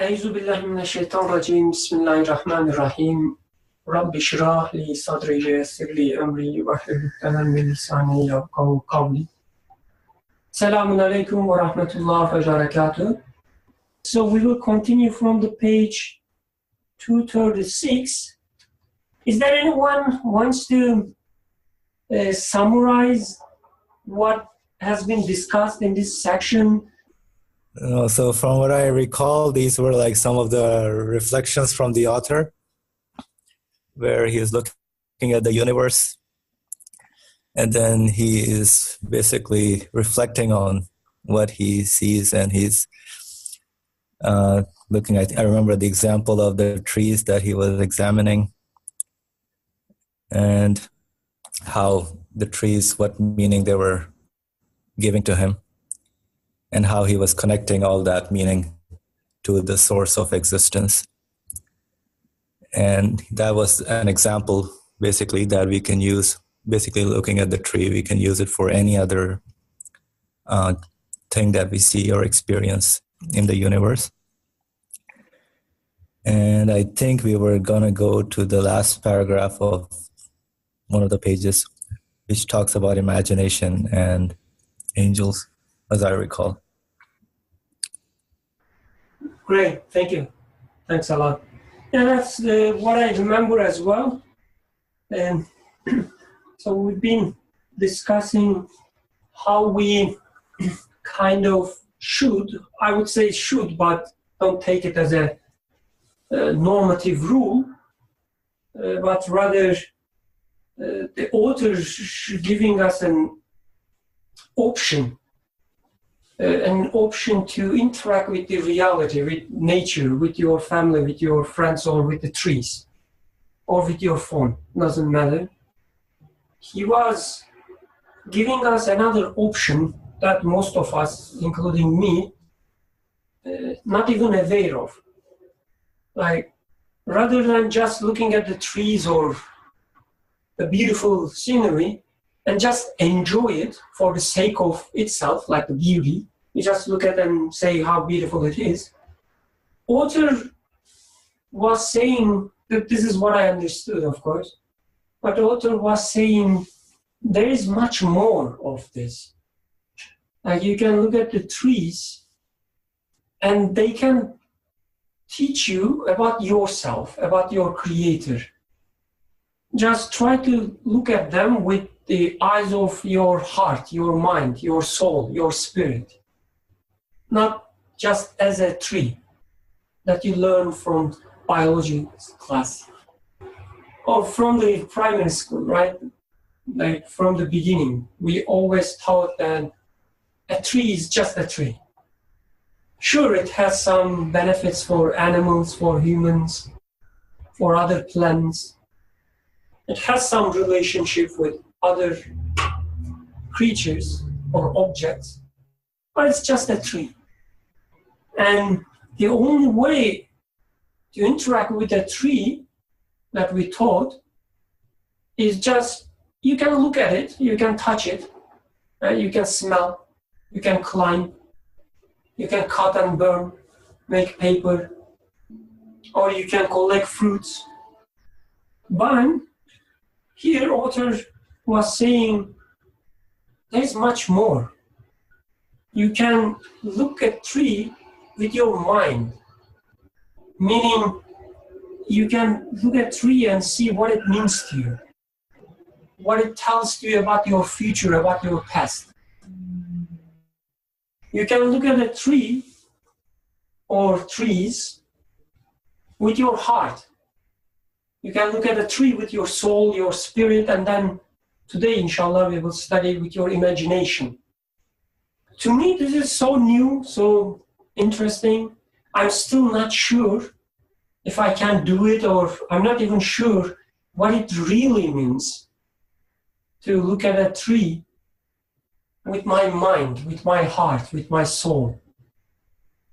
أعوذ بالله من الشيطان الرجيم بسم الله الرحمن الرحيم رب اشرح لي صدري ويسر لي أمري واحلل عقدة من لساني يفقهوا قولي. Assalamu alaikum wa rahmatullahi wa barakatuh. So we will continue from the page 236. Is there anyone who wants to summarize what has been discussed in this section? So from what I recall, these were like some of the reflections from the author, where he is looking at the universe, and then he is basically reflecting on what he sees, and he's looking at, I remember the example of the trees that he was examining, and how the trees, what meaning they were giving to him, and how he was connecting all that meaning to the source of existence. And that was an example, basically, that we can use. Basically, looking at the tree, we can use it for any other thing that we see or experience in the universe. And I think we were going to go to the last paragraph of one of the pages, which talks about imagination and angels, as I recall. Great, thank you. Thanks a lot. And that's what I remember as well. And so we've been discussing how we kind of should, I would say should, but don't take it as a normative rule, but rather the author is giving us an option to interact with the reality, with nature, with your family, with your friends, or with the trees, or with your phone, doesn't matter. He was giving us another option that most of us, including me, not even aware of. Like, rather than just looking at the trees or the beautiful scenery, and just enjoy it for the sake of itself, like the beauty. You just look at it and say how beautiful it is. Author was saying that this is what I understood, of course, but author was saying there is much more of this. Like you can look at the trees and they can teach you about yourself, about your creator. Just try to look at them with the eyes of your heart, your mind, your soul, your spirit. Not just as a tree that you learn from biology class or from the primary school, right? Like from the beginning, we always thought that a tree is just a tree. Sure, it has some benefits for animals, for humans, for other plants. It has some relationship with other creatures or objects, but it's just a tree. And the only way to interact with a tree that we taught is just, you can look at it, you can touch it, you can smell, you can climb, you can cut and burn, make paper, or you can collect fruits. But here author was saying there's much more. You can look at tree with your mind, meaning you can look at tree and see what it means to you, what it tells you about your future, about your past. You can look at a tree or trees with your heart. You can look at a tree with your soul, your spirit, and then today, inshallah, we will study with your imagination. To me, this is so new, so interesting. I'm still not sure if I can do it, or I'm not even sure what it really means to look at a tree with my mind, with my heart, with my soul.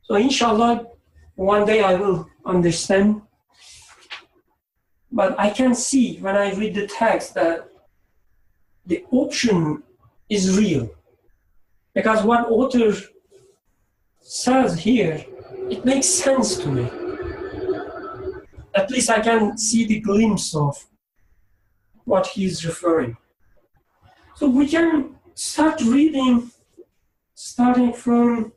So inshallah, one day I will understand. But I can see when I read the text that the option is real. Because what author says here it makes sense to me. At least I can see the glimpse of what he's referring. So we can start reading, starting from,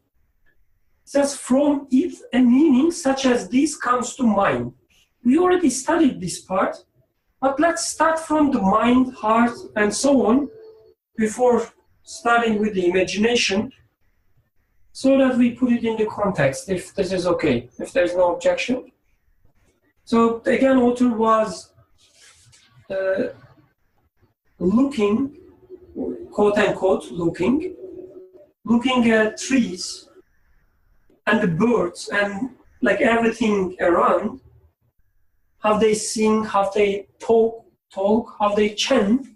just from it a meaning such as this comes to mind. We already studied this part, but let's start from the mind, heart, and so on before starting with the imagination, so that we put it in the context, if this is okay, if there's no objection. So again, author was looking, quote unquote, looking at trees and the birds and like everything around, how they sing, how they talk, how they chant,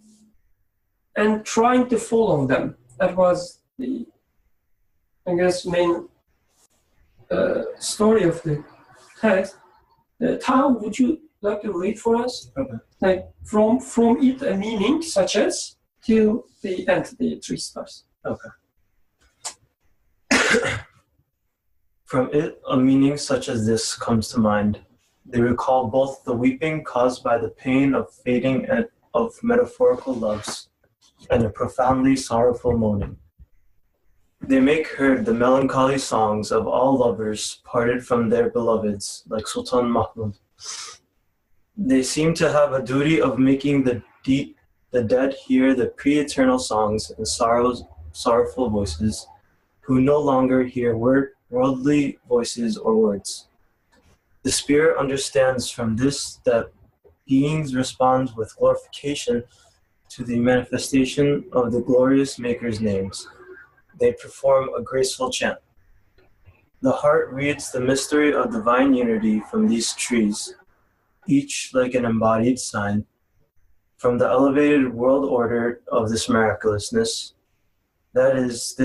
and trying to follow them. That was the, I guess, main story of the text. Tao, would you like to read for us? Okay. Like from it a meaning such as till the end, the three stars. Okay. From it, a meaning such as this comes to mind. They recall both the weeping caused by the pain of fading and of metaphorical loves, and a profoundly sorrowful moaning. They make heard the melancholy songs of all lovers parted from their beloveds, like Sultan Mahmud. They seem to have a duty of making the dead hear the pre-eternal songs and sorrowful voices, who no longer hear worldly voices or words. The spirit understands from this that beings respond with glorification to the manifestation of the glorious Maker's names. They perform a graceful chant. The heart reads the mystery of divine unity from these trees, each like an embodied sign, from the elevated world order of this miraculousness. That is,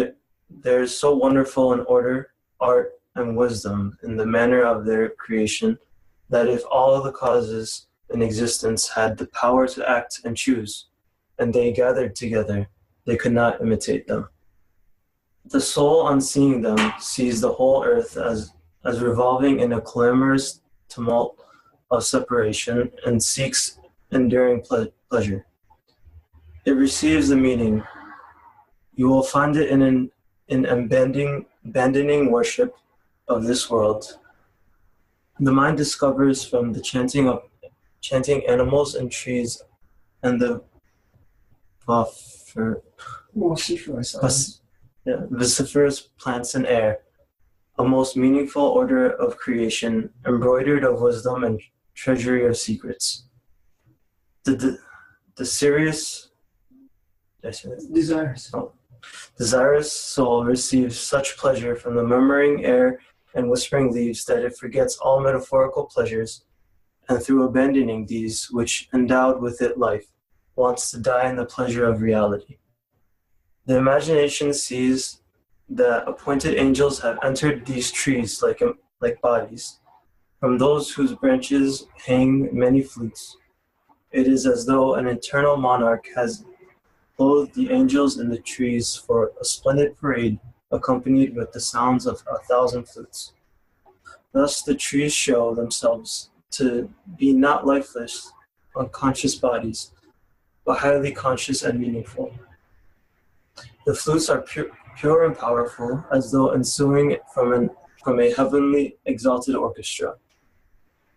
there is so wonderful an order, art, and wisdom in the manner of their creation, that if all the causes in existence had the power to act and choose, and they gathered together, they could not imitate them. The soul, on seeing them, sees the whole earth as revolving in a clamorous tumult of separation and seeks enduring pleasure. It receives the meaning. You will find it in abandoning worship of this world. The mind discovers from the chanting animals and trees and the vociferous plants and air, a most meaningful order of creation, embroidered of wisdom and treasury of secrets. The serious desirous soul receives such pleasure from the murmuring air and whispering leaves that it forgets all metaphorical pleasures, and through abandoning these which endowed with it life, wants to die in the pleasure of reality. The imagination sees that appointed angels have entered these trees like bodies, from those whose branches hang many flutes. It is as though an eternal monarch has clothed the angels in the trees for a splendid parade accompanied with the sounds of 1,000 flutes. Thus the trees show themselves to be not lifeless, unconscious bodies, but highly conscious and meaningful. The flutes are pure and powerful, as though ensuing from a heavenly exalted orchestra.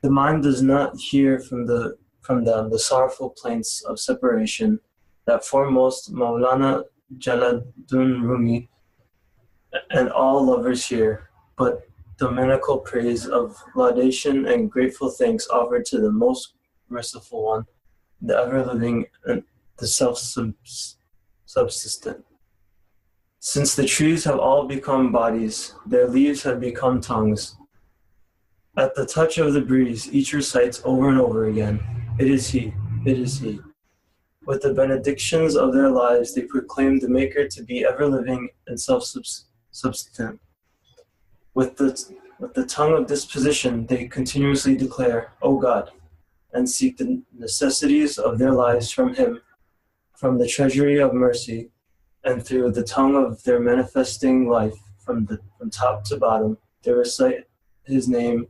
The mind does not hear from them the sorrowful plaints of separation that foremost Maulana Jalaluddin Rumi and all lovers hear, but dominical praise of laudation and grateful thanks offered to the most merciful one, the ever-living and the self-subsistent. Since the trees have all become bodies, their leaves have become tongues. At the touch of the breeze, each recites over and over again, "It is He, it is He." With the benedictions of their lives, they proclaim the Maker to be ever-living and self-subsistent. With the tongue of disposition, they continuously declare, "O God," and seek the necessities of their lives from Him, from the treasury of mercy, and through the tongue of their manifesting life, from top to bottom, they recite his name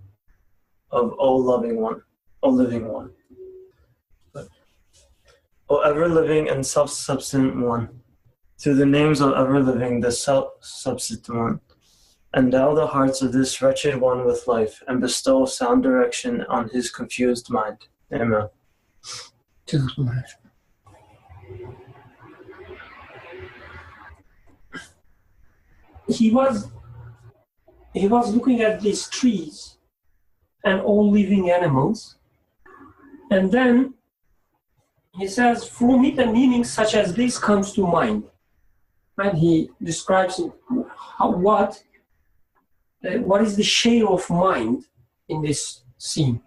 of O loving one, O living one. O ever-living and self-subsistent one, through the names of ever-living, the self-subsistent one, endow the hearts of this wretched one with life, and bestow sound direction on his confused mind. Amen. He was looking at these trees and all living animals, and then he says, from it a meaning such as this comes to mind. And he describes what is the share of mind in this scene.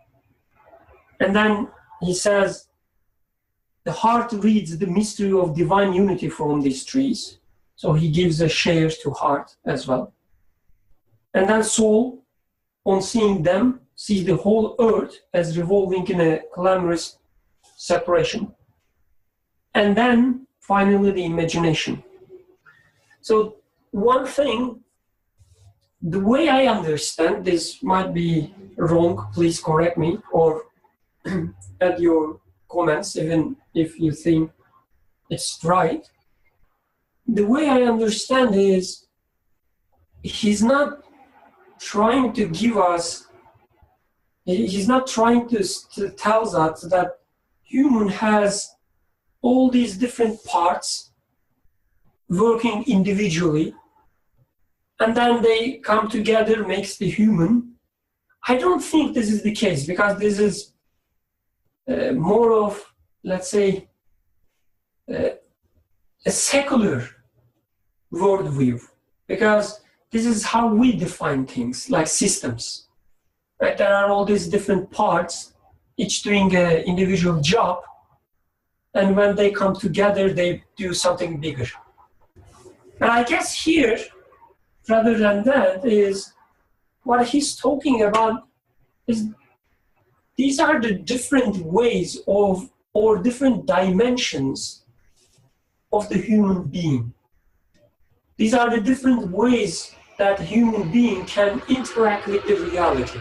And then he says, the heart reads the mystery of divine unity from these trees. So he gives a share to heart as well. And then soul, on seeing them, sees the whole earth as revolving in a clamorous separation. And then, finally, the imagination. So one thing, the way I understand, this might be wrong, please correct me, or add your comments, even if you think it's right. The way I understand is, he's not trying to give us, he's not trying to tell us that human has all these different parts working individually, and then they come together, makes the human. I don't think this is the case, because this is more of, let's say, a secular worldview, because this is how we define things, like systems. Right? There are all these different parts, each doing an individual job, and when they come together, they do something bigger. But I guess here, rather than that, is what he's talking about is these are the different ways of, or different dimensions of the human being. These are the different ways that a human being can interact with the reality.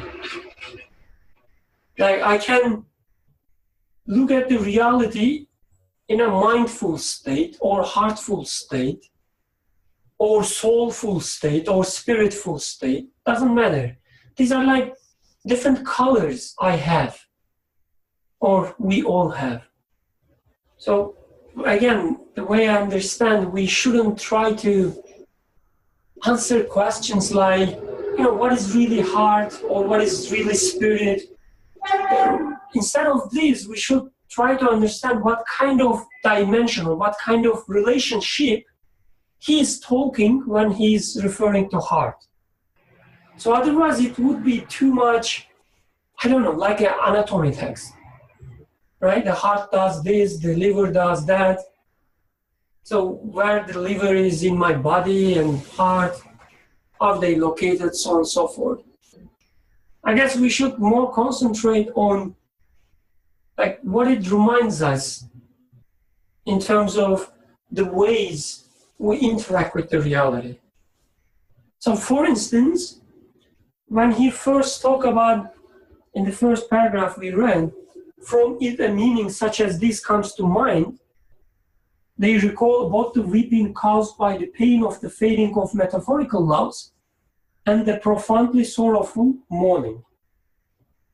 Like, I can look at the reality in a mindful state, or heartful state, or soulful state, or spiritful state, doesn't matter. These are like different colors I have, or we all have. So again, the way I understand, we shouldn't try to answer questions like, what is really heart, or what is really spirit. Instead of this, we should try to understand what kind of dimension, or what kind of relationship he is talking when he's referring to heart. So otherwise it would be too much, like an anatomy text, right? The heart does this, the liver does that. So where the liver is in my body and heart, are they located, so on and so forth. I guess we should more concentrate on like what it reminds us in terms of the ways we interact with the reality. So for instance, when he first talked about, in the first paragraph we read, from it a meaning such as this comes to mind, they recall both the weeping caused by the pain of the fading of metaphorical loves and the profoundly sorrowful mourning.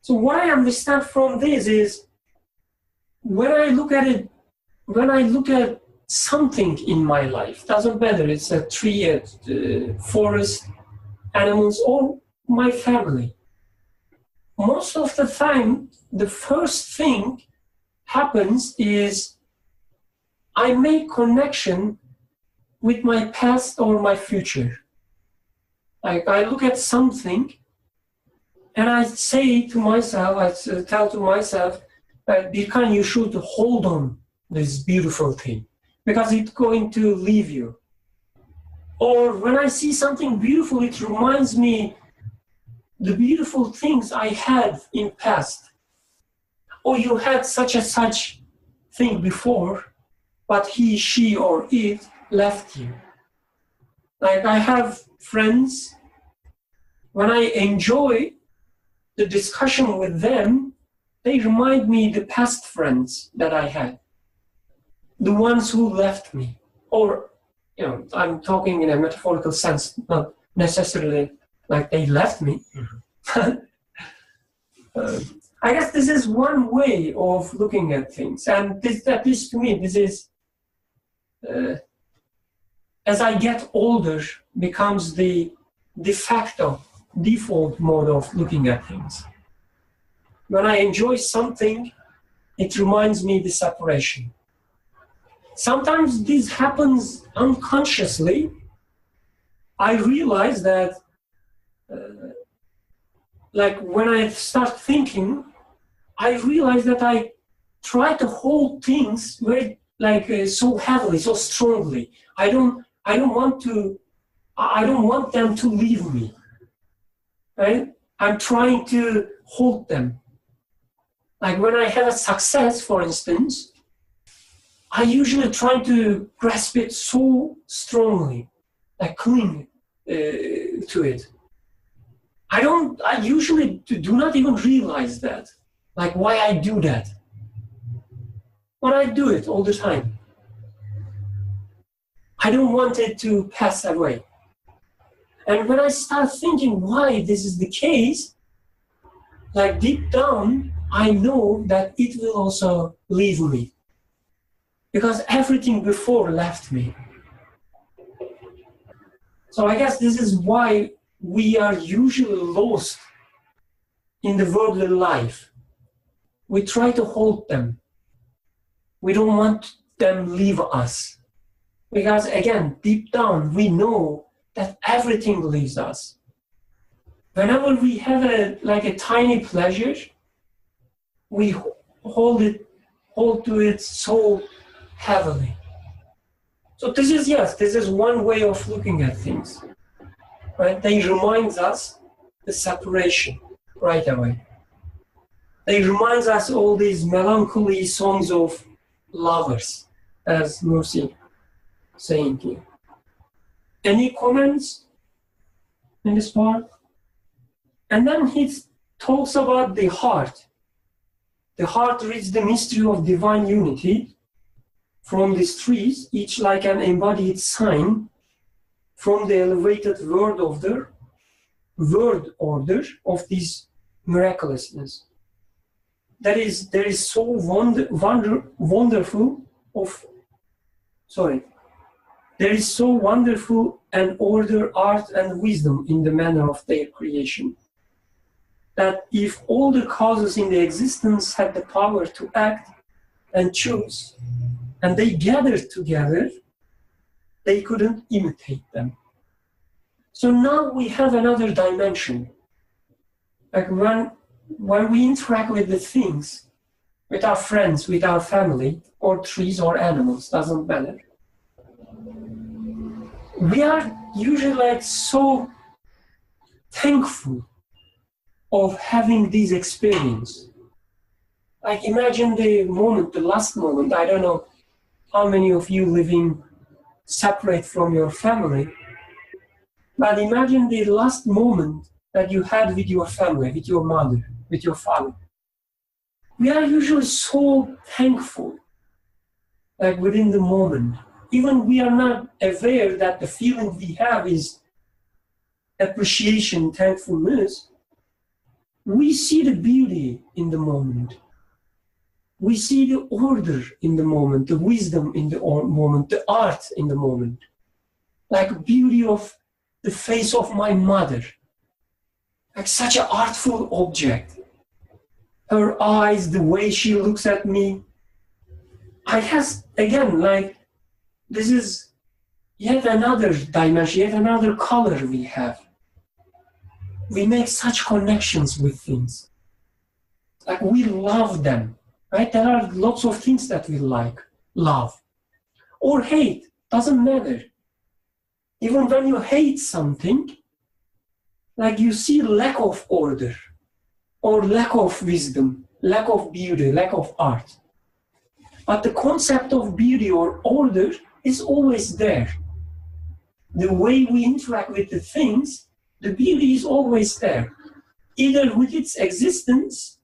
So what I understand from this is, when I look at something in my life, doesn't matter, it's a tree, a forest, animals, or my family, most of the time, the first thing happens is I make connection with my past or my future. Like, I look at something and I say to myself, I tell to myself, Birkan, you should hold on this beautiful thing, because it's going to leave you. Or when I see something beautiful, it reminds me the beautiful things I had in past. Or you had such and such thing before, but he, she, or it left you. Like, I have friends, when I enjoy the discussion with them, they remind me the past friends that I had, the ones who left me, or, I'm talking in a metaphorical sense, not necessarily like they left me. I guess this is one way of looking at things, and this, at least to me, this is, as I get older, becomes the de facto, default mode of looking at things. When I enjoy something, it reminds me the separation. Sometimes this happens unconsciously. I realize that, like when I start thinking, I realize that I try to hold things very, so heavily, so strongly. I don't want them to leave me. Right? I'm trying to hold them. Like when I have a success, for instance, I usually try to grasp it so strongly, like cling to it. I usually do not even realize that, like why I do that. But I do it all the time. I don't want it to pass away. And when I start thinking why this is the case, like deep down, I know that it will also leave me. Because everything before left me. So I guess this is why we are usually lost in the worldly life. We try to hold them. We don't want them leave us. Because again, deep down, we know that everything leaves us. Whenever we have a tiny pleasure, we hold to it so heavily. So this is one way of looking at things. Right? They remind us the separation right away. They remind us all these melancholy songs of lovers, as Mercy saying here. Any comments in this part? And then he talks about the heart. The heart reads the mystery of divine unity from these trees, each like an embodied sign from the elevated word order of this miraculousness. There is so wonderful an order, art, and wisdom in the manner of their creation, that if all the causes in the existence had the power to act and choose, and they gathered together, they couldn't imitate them. So now we have another dimension. Like when we interact with the things, with our friends, with our family, or trees or animals, doesn't matter. We are usually so thankful of having this experience. Like imagine the last moment, I don't know how many of you living separate from your family, but imagine the last moment that you had with your family, with your mother, with your father. We are usually so thankful, like within the moment. Even we are not aware that the feeling we have is appreciation, thankfulness. We see the beauty in the moment. We see the order in the moment, the wisdom in the moment, the art in the moment. Like beauty of the face of my mother. Like such an artful object. Her eyes, the way she looks at me. I guess, again, like, this is yet another dimension, yet another color we have. We make such connections with things. Like we love them, right? There are lots of things that we like, love. Or hate, doesn't matter. Even when you hate something, like you see lack of order, or lack of wisdom, lack of beauty, lack of art. But the concept of beauty or order is always there. The way we interact with the things, the beauty is always there. either with its existence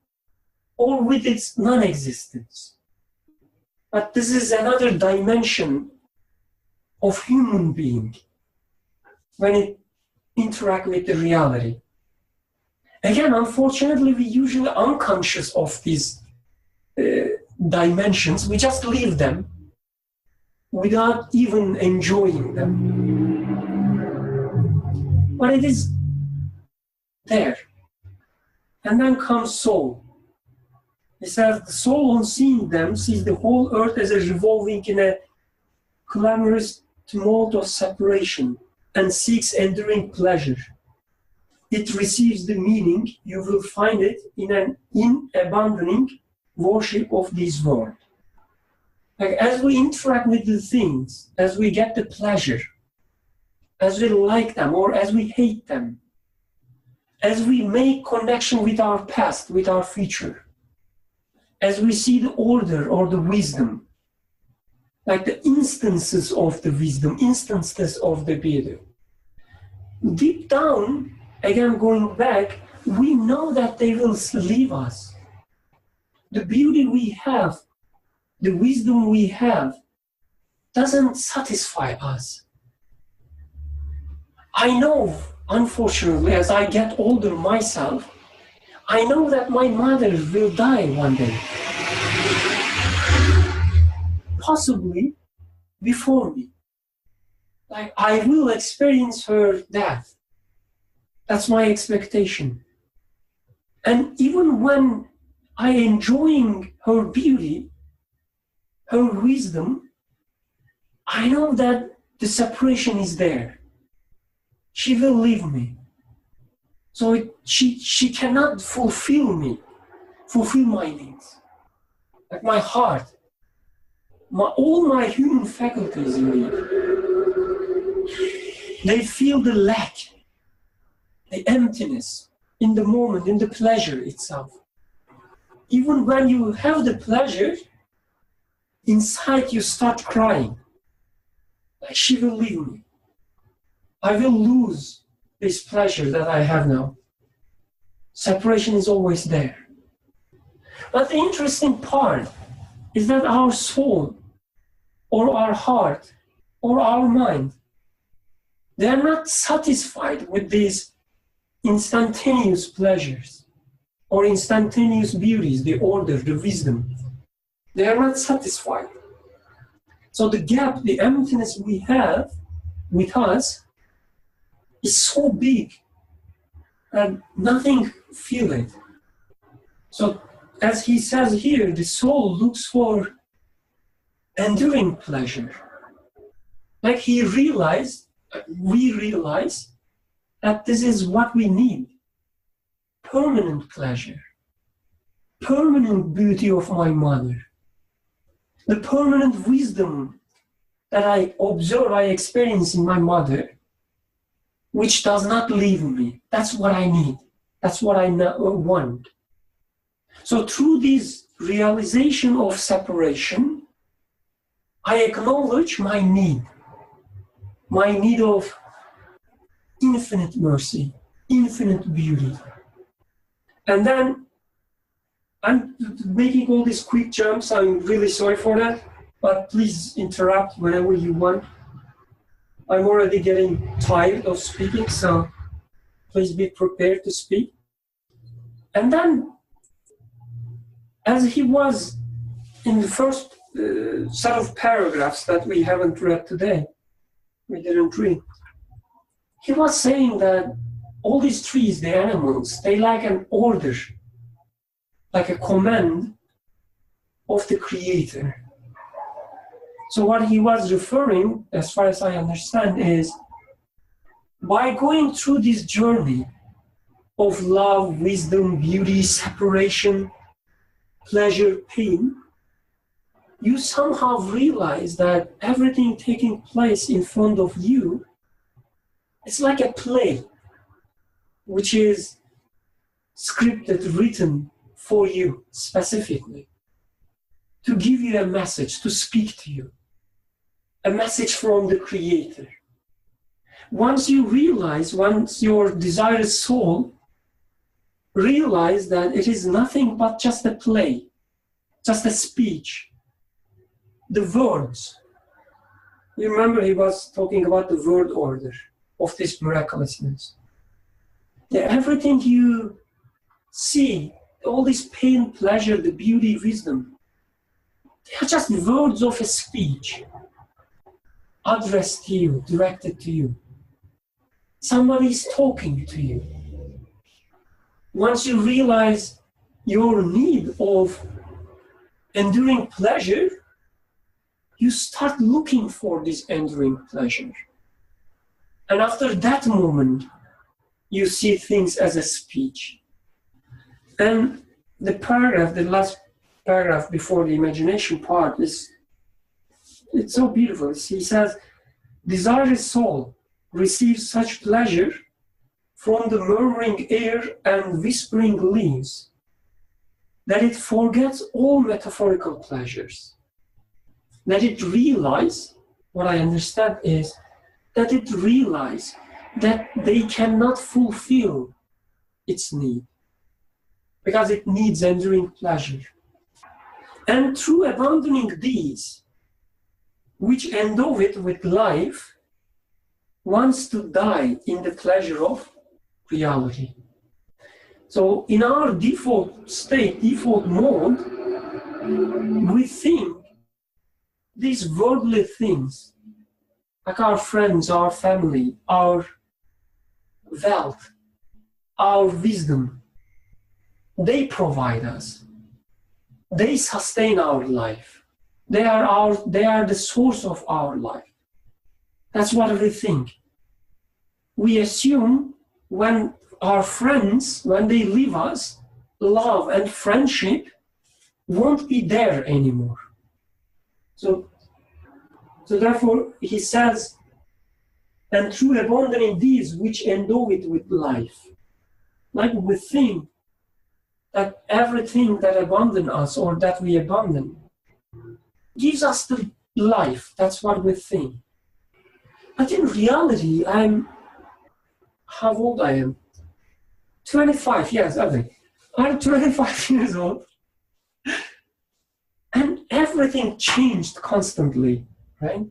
or with its non-existence. But this is another dimension of human being when it interacts with the reality. Again, unfortunately, we usually unconscious of these dimensions. We just leave them without even enjoying them. But it is there. And then comes soul. He says the soul, on seeing them, sees the whole earth as a revolving in a clamorous tumult of separation and seeks enduring pleasure. It receives the meaning, you will find it in abandoning worship of this world. Like as we interact with the things, as we get the pleasure, as we like them or as we hate them, as we make connection with our past, with our future, as we see the order or the wisdom, like the instances of the wisdom, instances of the beauty. Deep down, again going back, we know that they will leave us. The beauty we have, the wisdom we have, doesn't satisfy us. I know, unfortunately, as I get older myself, I know that my mother will die one day. Possibly before me. Like I will experience her death. That's my expectation. And even when I enjoying her beauty, her wisdom, I know that the separation is there. She will leave me. So she cannot fulfill my needs. Like my heart, all my human faculties in me, they feel the lack, the emptiness in the moment, in the pleasure itself. Even when you have the pleasure, inside you start crying. Like she will leave me. I will lose this pleasure that I have now. Separation is always there. But the interesting part is that our soul, or our heart, or our mind, they are not satisfied with these instantaneous pleasures or instantaneous beauties, the order, the wisdom. They are not satisfied. So the gap, the emptiness we have with us is so big that nothing feels it. So as he says here, the soul looks for enduring pleasure. Like we realize that this is what we need. Permanent pleasure, permanent beauty of my mother, the permanent wisdom that I observe, I experience in my mother, which does not leave me. That's what I need. That's what I want. So through this realization of separation, I acknowledge my need of infinite mercy, infinite beauty. And then I'm making all these quick jumps. I'm really sorry for that, but please interrupt whenever you want. I'm already getting tired of speaking, so please be prepared to speak. And then, as he was in the first set of paragraphs that we haven't read today, we didn't read, he was saying that all these trees, the animals, they like an order, like a command of the Creator. So what he was referring, as far as I understand, is by going through this journey of love, wisdom, beauty, separation, pleasure, pain, you somehow realize that everything taking place in front of you, it's like a play, which is scripted, written for you specifically, to give you a message, to speak to you, a message from the Creator. Once you realize, once your desired soul realize that it is nothing but just a play, just a speech. The words. You remember he was talking about the word order of this miraculousness. That everything you see, all this pain, pleasure, the beauty, wisdom, they are just words of a speech addressed to you, directed to you. Somebody is talking to you. Once you realize your need of enduring pleasure, you start looking for this enduring pleasure. And after that moment, you see things as a speech. And the paragraph, the last paragraph before the imagination part it's so beautiful. He says, desirous soul receives such pleasure from the murmuring air and whispering leaves that it forgets all metaphorical pleasures. That it realize, what I understand is, that it realize that they cannot fulfill its need because it needs enduring pleasure. And through abandoning these, which endow it with life, wants to die in the pleasure of reality. So in our default state, default mode, we think these worldly things, like our friends, our family, our wealth, our wisdom, they provide us. They sustain our life. They are the source of our life. That's what we think. We assume when our friends, when they leave us, love and friendship won't be there anymore. So therefore, he says, and through abandoning these which endow it with life, like we think that everything that abandons us or that we abandon gives us the life. That's what we think. But in reality, how old I am? 25, yes, I think. I'm 25 years old. And everything changed constantly, right?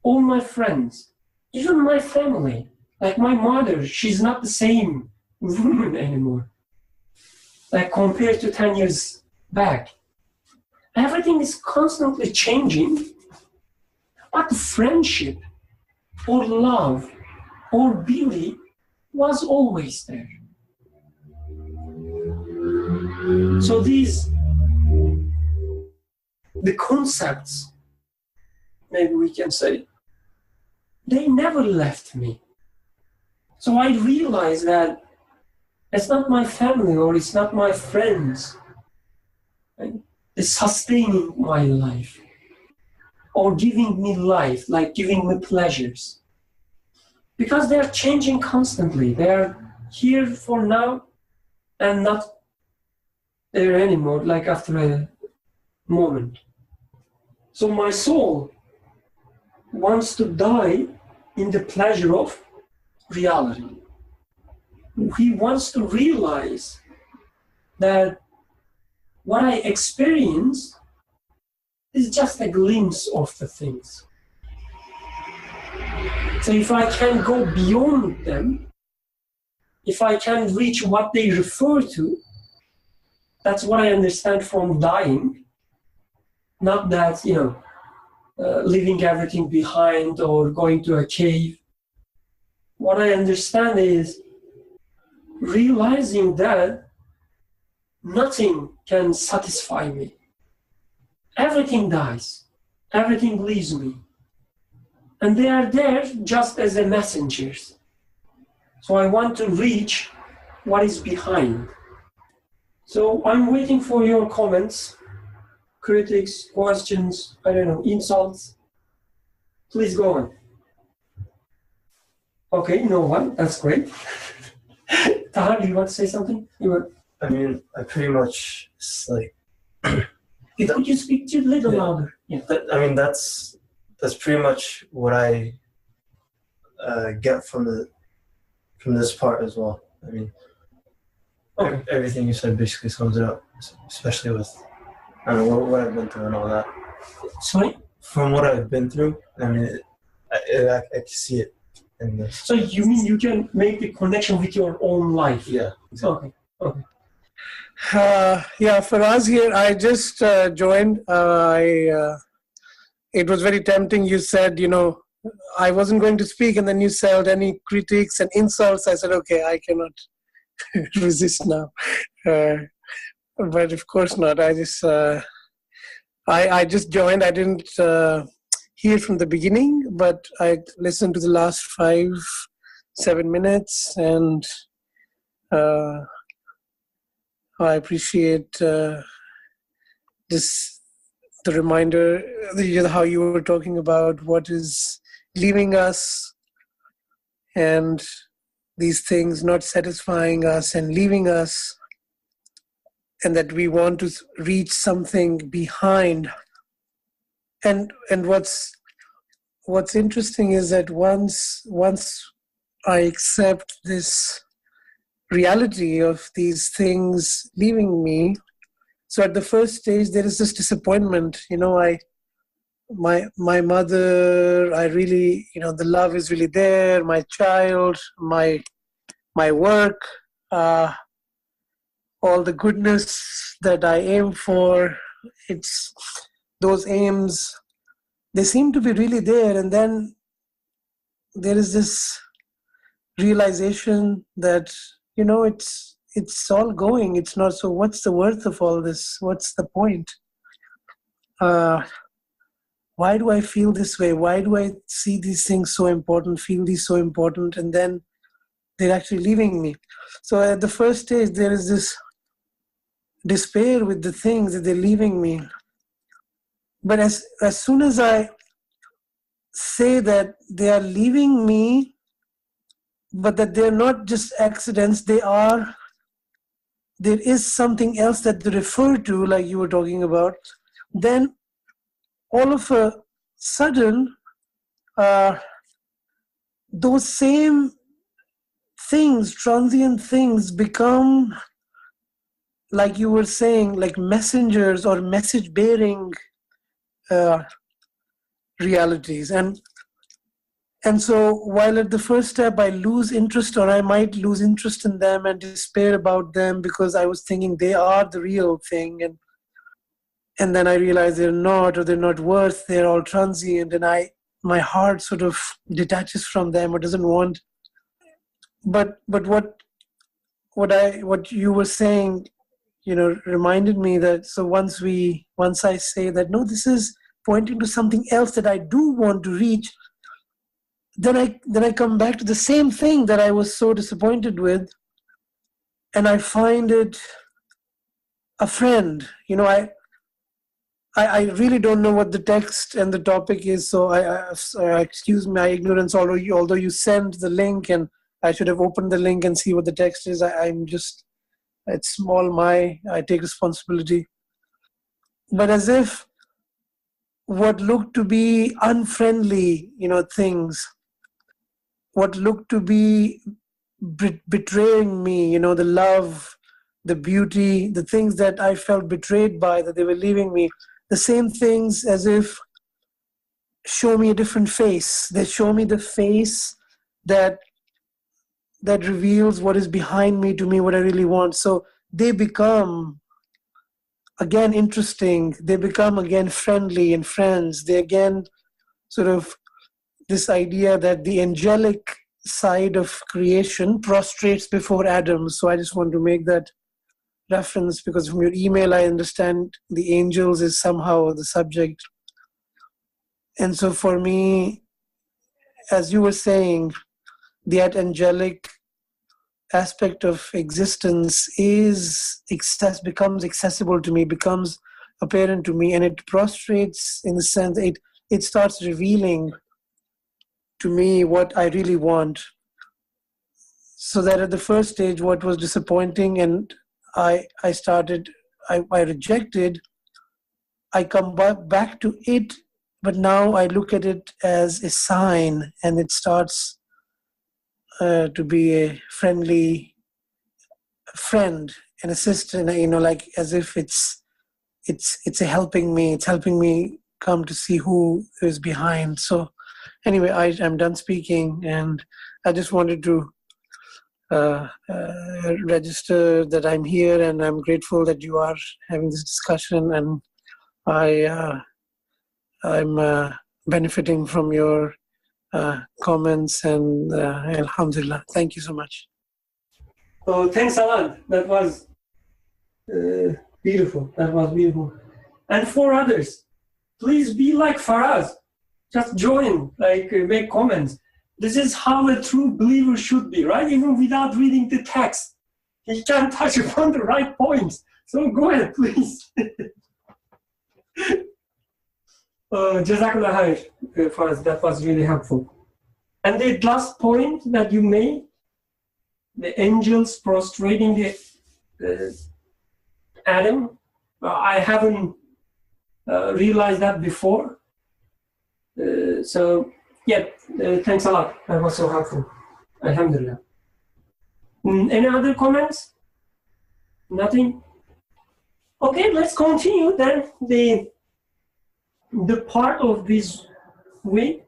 All my friends, even my family, like my mother, she's not the same woman anymore. Like compared to 10 years back. Everything is constantly changing, but friendship or love or beauty was always there. So the concepts, maybe we can say, they never left me. So I realized that it's not my family or it's not my friends, right? It's sustaining my life or giving me life, like giving me pleasures. Because they are changing constantly. They are here for now and not there anymore, like after a moment. So my soul wants to die in the pleasure of reality. He wants to realize that what I experience is just a glimpse of the things. So if I can go beyond them, if I can reach what they refer to, that's what I understand from dying. Not that, leaving everything behind or going to a cave. What I understand is realizing that nothing can satisfy me. Everything dies. Everything leaves me. And they are there just as the messengers. So I want to reach what is behind. So I'm waiting for your comments, critics, questions, insults. Please go on. Okay, no one. That's great. Tahar, do you want to say something? I pretty much like. Could you speak a little louder? Yeah. That's pretty much what I get from this part as well. Okay. Everything you said basically sums it up, especially with I don't know what I've been through and all that. Sorry? From what I've been through, I mean, I can see it in this. So you mean you can make the connection with your own life? Yeah. Exactly. Okay. Yeah, for us here, I just joined. It was very tempting. You said, I wasn't going to speak, and then you said any critiques and insults. I said, okay, I cannot resist now. But of course not. I just joined. I didn't hear from the beginning, but I listened to the last 5-7 minutes, and I appreciate the reminder, how you were talking about what is leaving us and these things not satisfying us and leaving us, and that we want to reach something behind. And what's interesting is that once I accept this reality of these things leaving me, so at the first stage there is this disappointment. My mother, I really, the love is really there. My child, my work, all the goodness that I aim for, it's those aims, they seem to be really there. And then there is this realization that, it's all going. It's not, so what's the worth of all this? What's the point? Why do I feel this way? Why do I see these things so important, feel these so important, and then they're actually leaving me? So at the first stage, there is this despair with the things that they're leaving me. But as soon as I say that they are leaving me, but that they're not just accidents, there is something else that they refer to, like you were talking about, then all of a sudden, those same things, transient things, become, like you were saying, like messengers or message-bearing realities. And so while at the first step I lose interest, or I might lose interest in them and despair about them because I was thinking they are the real thing, and then I realize they're not, or they're not worth, they're all transient, and my heart sort of detaches from them or doesn't want. But what you were saying, reminded me that, so once I say that, no, this is pointing to something else that I do want to reach, then I come back to the same thing that I was so disappointed with, and I find it a friend. I really don't know what the text and the topic is, so I excuse my ignorance. Although you sent the link, and I should have opened the link and see what the text is. I'm just, it's small. I take responsibility. But as if what looked to be unfriendly, things, what looked to be betraying me, the love, the beauty, the things that I felt betrayed by, that they were leaving me, the same things as if show me a different face. They show me the face that reveals what is behind me, to me, what I really want. So they become again interesting. They become again friendly and friends. They again sort of this idea that the angelic side of creation prostrates before Adam. So I just want to make that reference, because from your email I understand the angels is somehow the subject. And so for me, as you were saying, that angelic aspect of existence becomes accessible to me, becomes apparent to me, and it prostrates in the sense that it starts revealing to me what I really want. So that at the first stage, what was disappointing and I rejected, I come back to it, but now I look at it as a sign, and it starts to be a friendly friend, an assistant, like as if it's helping me come to see who is behind. So anyway, I'm done speaking, and I just wanted to register that I'm here, and I'm grateful that you are having this discussion, and I'm benefiting from your comments, and alhamdulillah. Thank you so much. Oh, thanks a lot. That was beautiful. That was beautiful. And for others, please be like Faraz. Just join, make comments. This is how a true believer should be, right? Even without reading the text, he can touch upon the right points. So go ahead, please. Jazakallah khair, Faraz. That was really helpful. And the last point that you made, the angels prostrating the Adam, I haven't realized that before. Thanks a lot. That was so helpful. Alhamdulillah. Any other comments? Nothing? Okay, let's continue then. The part of this week,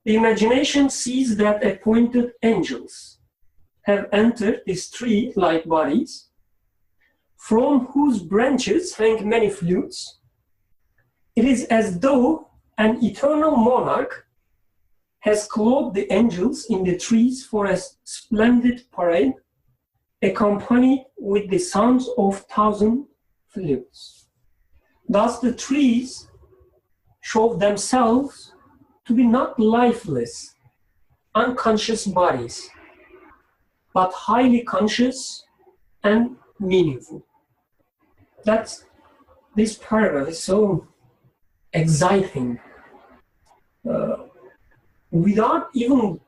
the imagination sees that appointed angels have entered these tree-like bodies, from whose branches hang many flutes. It is as though an eternal monarch has clothed the angels in the trees for a splendid parade, accompanied with the sounds of 1,000 flutes. Thus the trees show themselves to be not lifeless, unconscious bodies, but highly conscious and meaningful. This paragraph is so exciting. Without even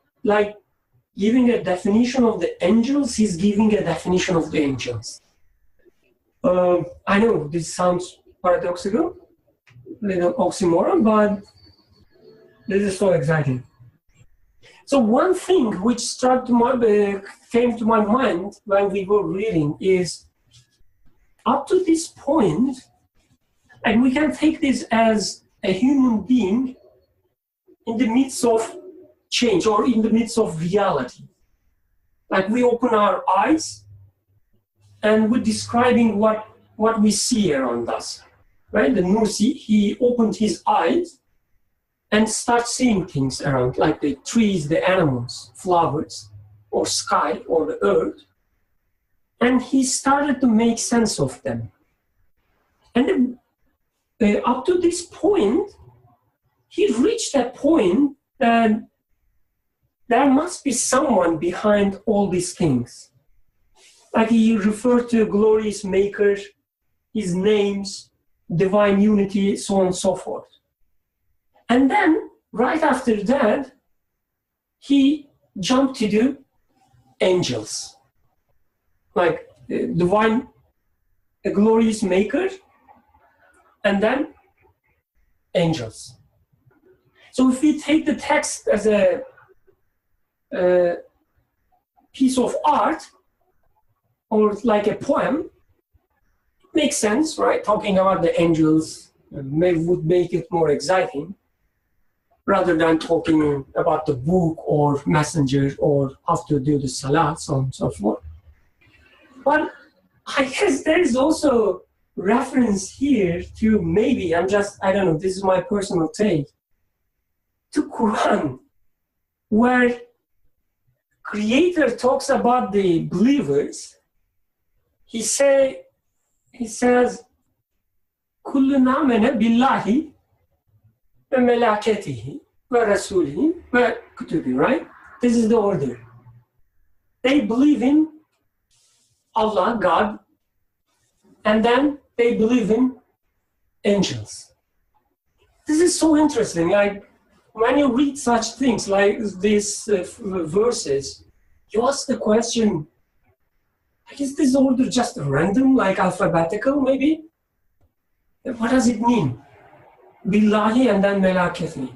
giving a definition of the angels, he's giving a definition of the angels. I know this sounds paradoxical, little oxymoron, but this is so exciting. So one thing which came to my mind when we were reading is, up to this point, and we can take this as a human being in the midst of change or in the midst of reality. Like we open our eyes and we're describing what we see around us. Right? The Nursi, he opened his eyes and started seeing things around, like the trees, the animals, flowers, or sky, or the earth. And he started to make sense of them. And then, up to this point, he reached a point that there must be someone behind all these things. Like he referred to glorious maker, his names, divine unity, so on and so forth. And then, right after that, he jumped to the angels. Like divine, a glorious maker, and then angels. So if we take the text as a piece of art, or like a poem, it makes sense, right? Talking about the angels would make it more exciting, rather than talking about the book or messenger or how to do the salah, so on and so forth. But I guess there is also reference here to maybe, I don't know, this is my personal take, to Quran, where Creator talks about the believers. He says, كُلُّنَا مَنَ بِاللَّهِ وَمَلَائِكَتِهِ وَرَسُولِهِ وَكُتُبِهِ, right? This is the order. They believe in Allah, God, and then they believe in angels. This is so interesting. Like when you read such things like these verses, you ask the question, is this order just random, like alphabetical maybe? What does it mean? Billahi and then Melakati.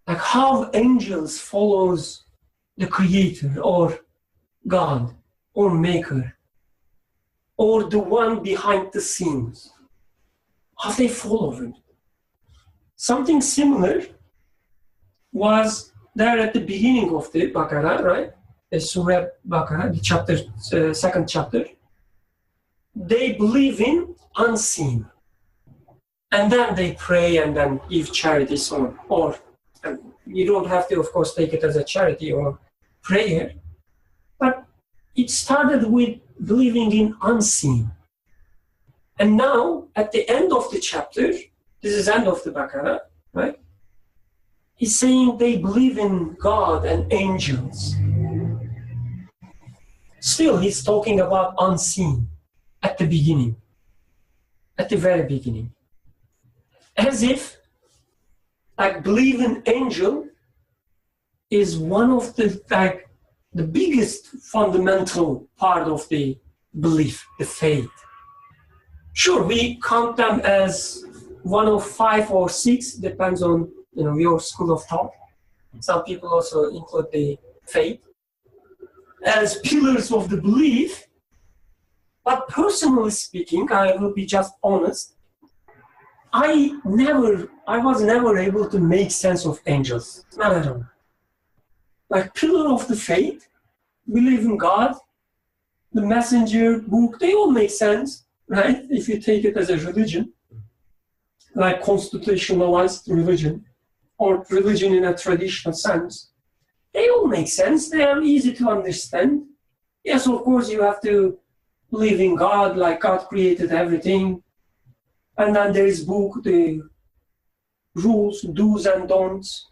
Like how angels follows the Creator or God. or maker or the one behind the scenes? Have they followed? Something similar was there at the beginning of the Baqarah, right? The Surah Baqarah, the chapter, second chapter. They believe in unseen. And then they pray and then give charity, so on. Or you don't have to, of course, take it as a charity or prayer. But it started with believing in unseen. And now, at the end of the chapter, this is end of the Baqarah, right? He's saying they believe in God and angels. Still, he's talking about unseen at the beginning, at the very beginning. As if, like, believe in angel is one of the, like, the biggest fundamental part of the belief, the faith. Sure, we count them as one of 5 or 6, depends on your school of thought. Some people also include the faith as pillars of the belief. But personally speaking, I will be just honest, I was never able to make sense of angels, not at all. Like pillar of the faith, believe in God, the messenger, book, they all make sense, right? If you take it as a religion, like constitutionalized religion, or religion in a traditional sense, they all make sense. They are easy to understand. Yes, of course, you have to believe in God, like God created everything. And then there is book, the rules, do's and don'ts.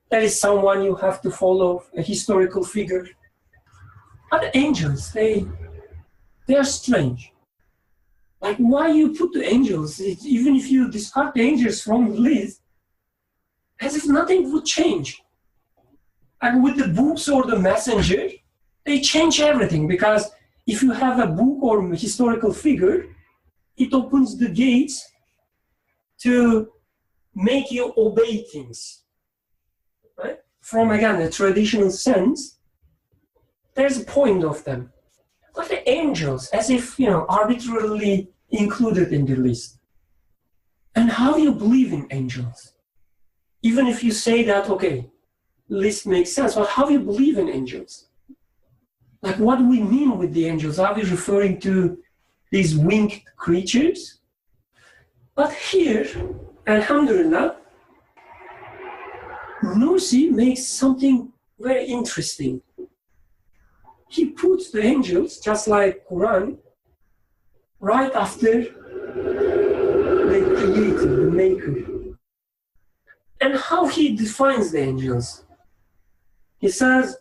There is someone you have to follow, a historical figure. But angels, they are strange. Like, why you put the angels, even if you discard the angels from the list, as if nothing would change. And with the books or the messenger, they change everything, because if you have a book or a historical figure, it opens the gates to make you obey things. Right? From, again, a traditional sense, there's a point of them. But the angels, as if, arbitrarily included in the list. And how you believe in angels? Even if you say that, okay, list makes sense, but how you believe in angels? Like, what do we mean with the angels? Are we referring to these winged creatures? But here, alhamdulillah, Nursi makes something very interesting. He puts the angels, just like Quran, right after the creator, the maker. And how he defines the angels. He says,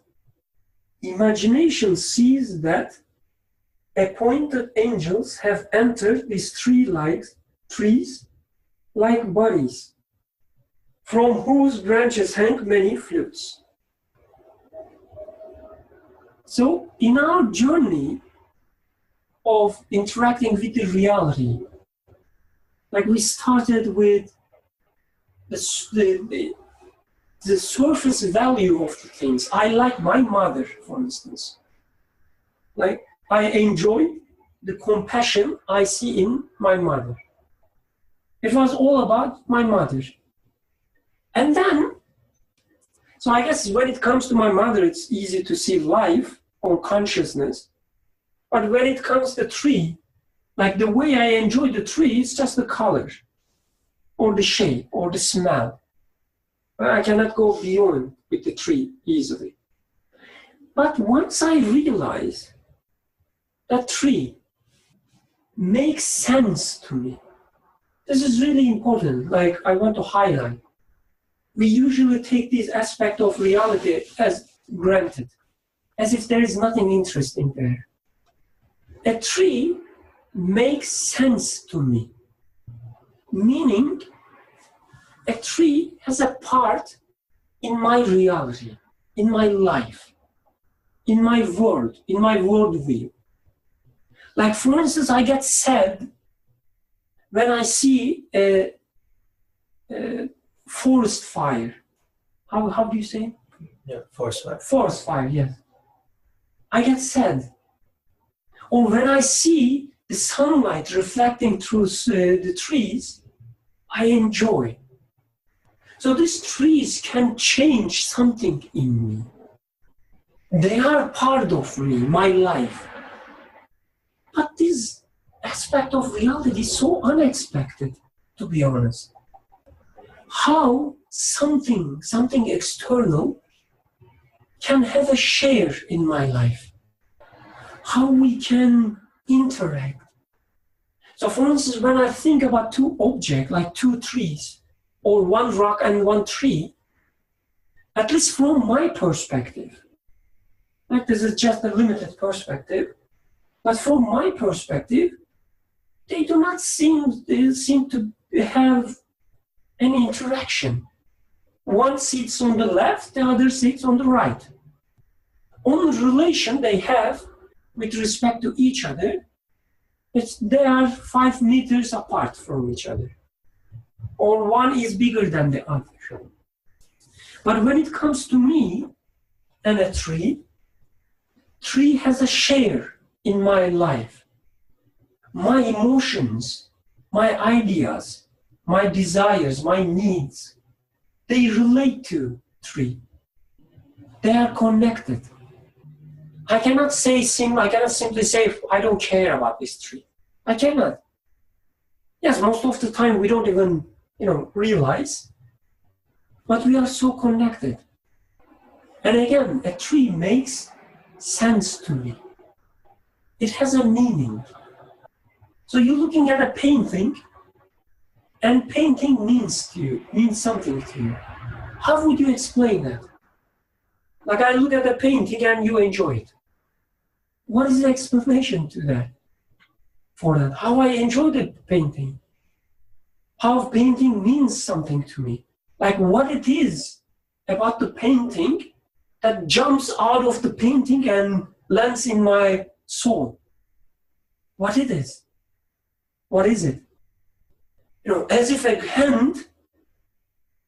imagination sees that appointed angels have entered these trees like bodies, from whose branches hang many flutes. So in our journey of interacting with the reality, like we started with the surface value of the things. I like my mother, for instance. Like, I enjoy the compassion I see in my mother. It was all about my mother. And then, so I guess when it comes to my mother, it's easy to see life or consciousness. But when it comes to the tree, like the way I enjoy the tree is just the color, or the shape, or the smell. I cannot go beyond with the tree easily. But once I realize that tree makes sense to me, this is really important, like I want to highlight. We usually take this aspect of reality as granted, as if there is nothing interesting there. A tree makes sense to me, meaning a tree has a part in my reality, in my life, in my world, in my worldview. Like, for instance, I get sad when I see a forest fire. How do you say it? Yeah, forest fire. Forest fire, yes. I get sad Or when I see the sunlight reflecting through the trees, I enjoy. So these trees can change something in me. They are part of me, my life. But this aspect of reality is so unexpected, to be honest. How something external can have a share in my life. How we can interact. So for instance, when I think about two objects, like two trees, or one rock and one tree, at least from my perspective, like this is just a limited perspective, but from my perspective, they do not seem to have any interaction. One sits on the left, the other sits on the right. Only relation they have with respect to each other, they are 5 meters apart from each other. Or one is bigger than the other. But when it comes to me and a tree has a share in my life. My emotions, my ideas, my desires, my needs, they relate to tree. They are connected. I cannot simply say, I don't care about this tree. I cannot. Yes, most of the time we don't even, realize, but we are so connected. And again, a tree makes sense to me. It has a meaning. So you're looking at a painting, and painting means something to you. How would you explain that? Like I look at a painting and you enjoy it. What is the explanation to that? For that, how I enjoy the painting. How painting means something to me. Like what it is about the painting that jumps out of the painting and lands in my soul. What it is. What is it? As if a hand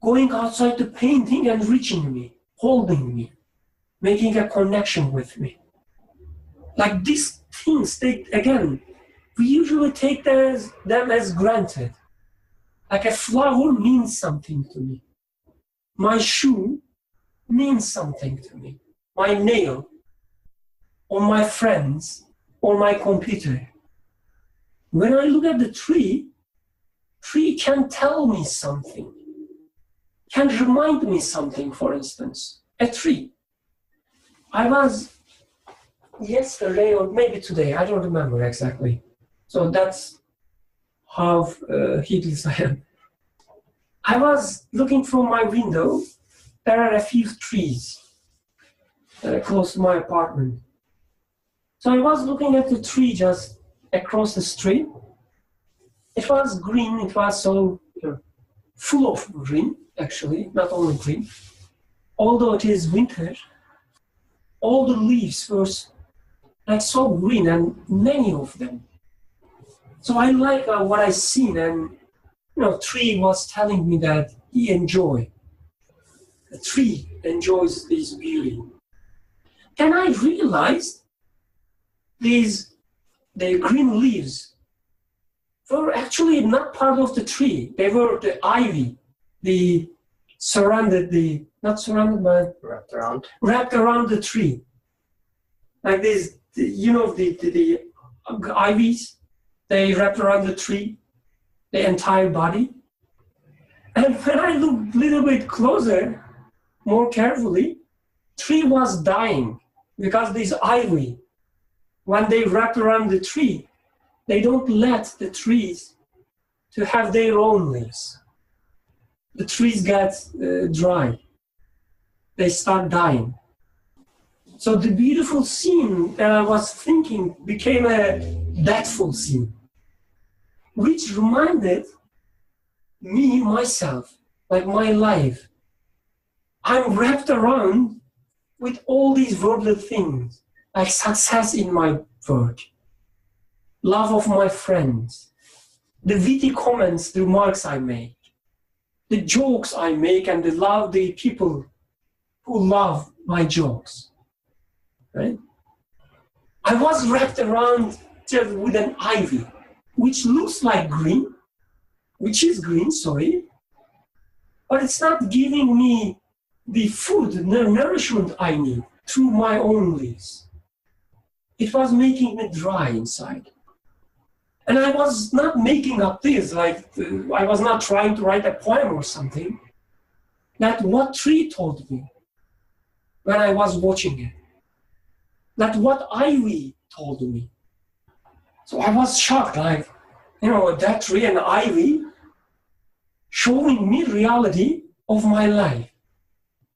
going outside the painting and reaching me, holding me, making a connection with me. Like these things, we usually take them as granted. Like a flower means something to me. My shoe means something to me. My nail, or my friends, or my computer. When I look at the tree can tell me something, can remind me something, for instance. A tree. I was yesterday or maybe today, I don't remember exactly. So that's how heedless I am. I was looking from my window. There are a few trees close to my apartment. So I was looking at the tree just across the street. It was green. It was so full of green, actually, not only green. Although it is winter, all the leaves were like so green, and many of them. So I like what I seen, and tree was telling me that he enjoy. The tree enjoys this beauty. Then I realized the green leaves were actually not part of the tree. They were the ivy, wrapped around the tree. Like this, the ivies, they wrapped around the tree, the entire body. And when I looked a little bit closer, more carefully, tree was dying because this ivy, when they wrap around the tree, they don't let the trees to have their own leaves. The trees get dry. They start dying. So the beautiful scene that I was thinking became a deathful scene, which reminded me, myself, like my life. I'm wrapped around with all these worldly things, like success in my work, love of my friends, the witty comments, the remarks I make, the jokes I make, and the people who love my jokes, right? I was wrapped around just with an ivy, which looks like green, which is green, sorry, but it's not giving me the food, the nourishment I need through my own leaves. It was making me dry inside. And I was not making up this, I was not trying to write a poem or something. That what tree told me when I was watching it. That what ivy told me. So I was shocked, that tree and ivy showing me reality of my life.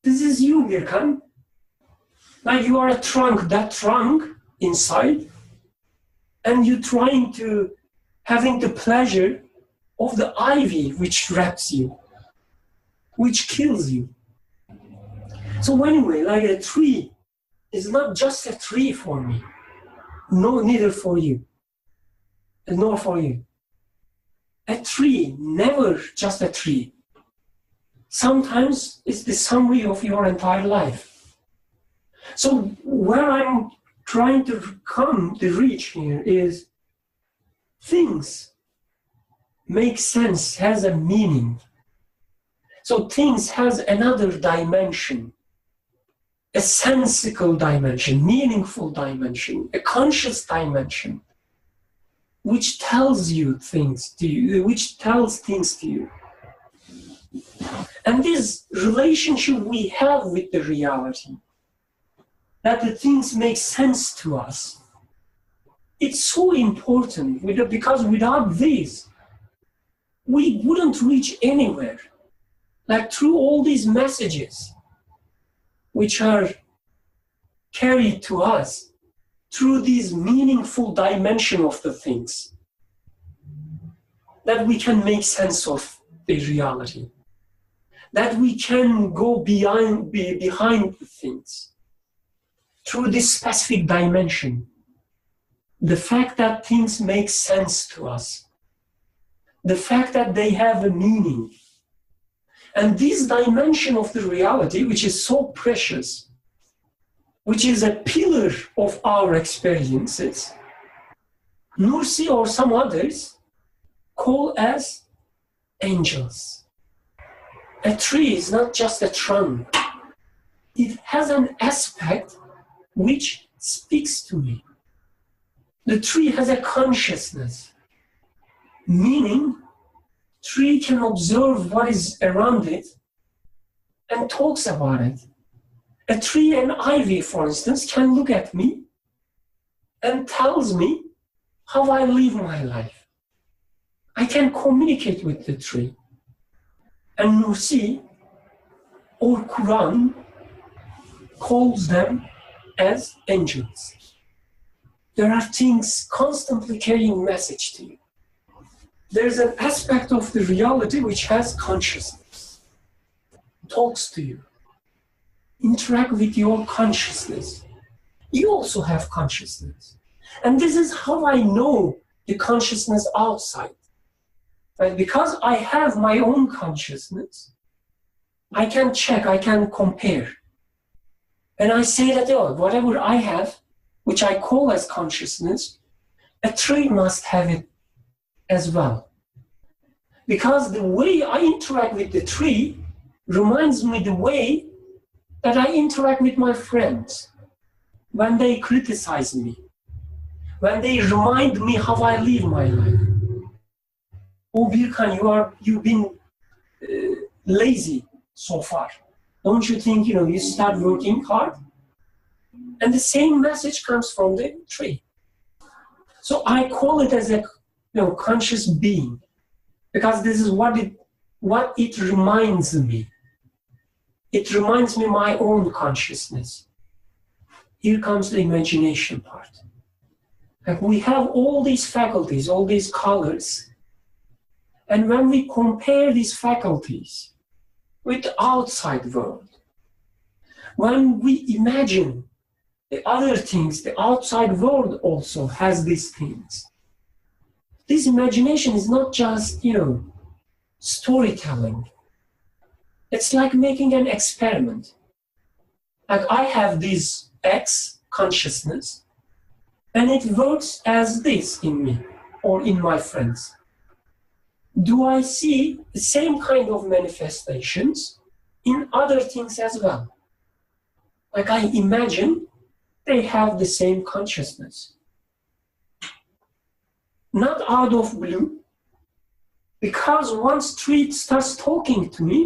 This is you, Birkan. Like you are a trunk, that trunk inside, and you're trying to having the pleasure of the ivy which wraps you, which kills you. So anyway, like a tree is not just a tree for me, no, neither for you, nor for you. A tree, never just a tree. Sometimes it's the summary of your entire life. So where I'm trying to reach here is things make sense, has a meaning. So things has another dimension, a sensical dimension, meaningful dimension, a conscious dimension, which tells you things to you, which tells things to you. And this relationship we have with the reality, that the things make sense to us, it's so important because without this, we wouldn't reach anywhere. Like through all these messages, which are carried to us through this meaningful dimension of the things, that we can make sense of the reality, that we can go behind the things through this specific dimension. The fact that things make sense to us, the fact that they have a meaning. And this dimension of the reality, which is so precious, which is a pillar of our experiences, Nursi or some others call as angels. A tree is not just a trunk. It has an aspect which speaks to me. The tree has a consciousness, meaning tree can observe what is around it and talks about it. A tree and ivy, for instance, can look at me and tells me how I live my life. I can communicate with the tree. And Nursi or Quran calls them as angels. There are things constantly carrying message to you. There's an aspect of the reality which has consciousness, talks to you, interact with your consciousness. You also have consciousness. And this is how I know the consciousness outside. Right? Because I have my own consciousness, I can check, I can compare. And I say that, whatever I have, which I call as consciousness, a tree must have it as well. Because the way I interact with the tree reminds me the way that I interact with my friends when they criticize me, when they remind me how I live my life. Oh, Birkan, you've been lazy so far. Don't you think, you start working hard? And the same message comes from the tree. So I call it as a conscious being, because this is what it reminds me. It reminds me my own consciousness. Here comes the imagination part. Like we have all these faculties, all these colors, and when we compare these faculties with the outside world, when we imagine the other things, the outside world also has these things. This imagination is not just, storytelling. It's like making an experiment. Like I have this X consciousness, And it works as this in me or in my friends. Do I see the same kind of manifestations in other things as well? Like I imagine they have the same consciousness. Not out of blue, because once tree starts talking to me,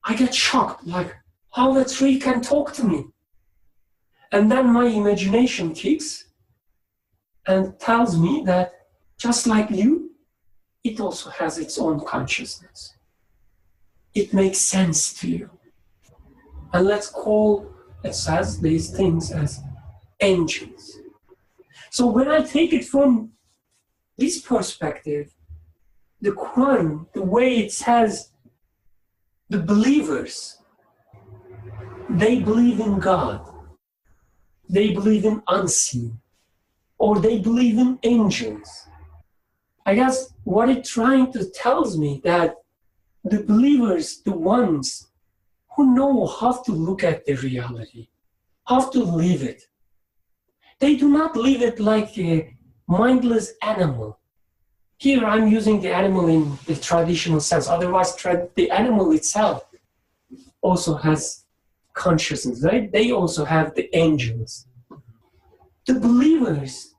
I get shocked, like how the tree can talk to me. And then my imagination kicks and tells me that just like you, it also has its own consciousness. It makes sense to you. And let's call, it says, these things as angels. So when I take it from this perspective, the Quran, the way it says, the believers, they believe in God, they believe in unseen, or they believe in angels. I guess what it's trying to tells me that the believers, the ones who know how to look at the reality, how to live it, they do not live it like a mindless animal. Here I'm using the animal in the traditional sense. Otherwise, the animal itself also has consciousness, right? They also have the angels. The believers,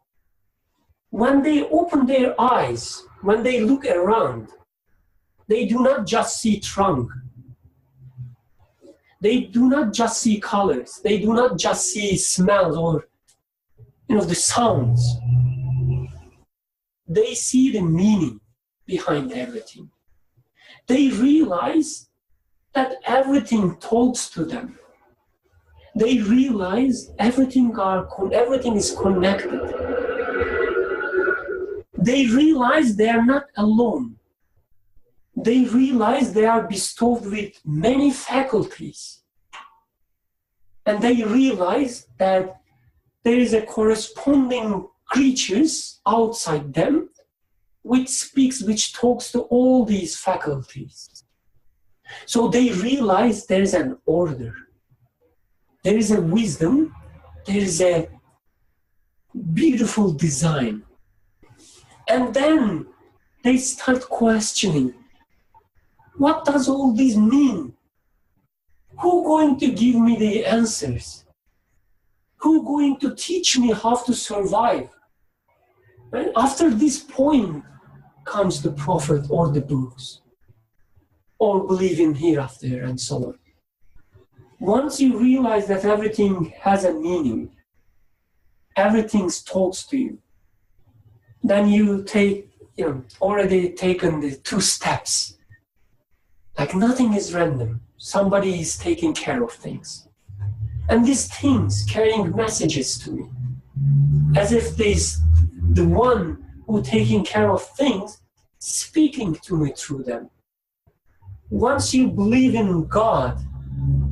when they open their eyes, when they look around, they do not just see trunk. They do not just see colors. They do not just see smells or, the sounds. They see the meaning behind everything. They realize that everything talks to them. They realize everything is connected. They realize they are not alone. They realize they are bestowed with many faculties. And they realize that there is a corresponding creatures outside them which talks to all these faculties. So they realize there is an order. There is a wisdom. There is a beautiful design. And then they start questioning, what does all this mean? Who's going to give me the answers? Who's going to teach me how to survive? And after this point comes the prophet or the books, or believe in hereafter and so on. Once you realize that everything has a meaning, everything talks to you, then you already taken the 2 steps. Like nothing is random. Somebody is taking care of things. And these things carrying messages to me. As if the one who taking care of things speaking to me through them. Once you believe in God,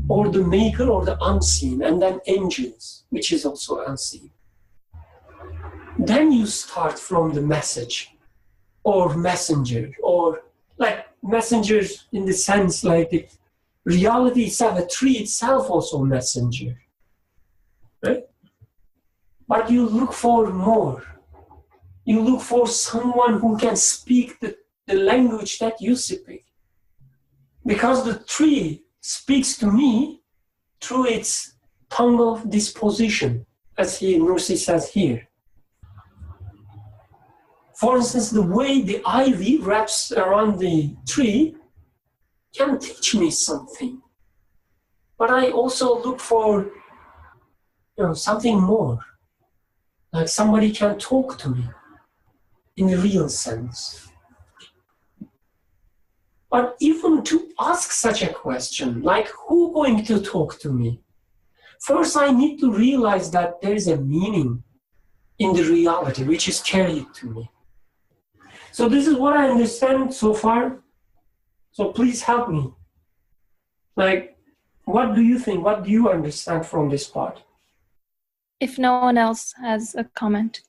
or the maker or the unseen, and then angels, which is also unseen, then you start from the message or messenger, or like messengers in the sense like the reality itself, a tree itself also messenger, right? But you look for more. You look for someone who can speak the language that you speak. Because the tree speaks to me through its tongue of disposition, as Nursi says here. For instance, the way the ivy wraps around the tree can teach me something. But I also look for something more. Like somebody can talk to me in the real sense. But even to ask such a question, like who going to talk to me? First, I need to realize that there is a meaning in the reality which is carried to me. So this is what I understand so far. So please help me. Like, what do you think? What do you understand from this part? If no one else has a comment,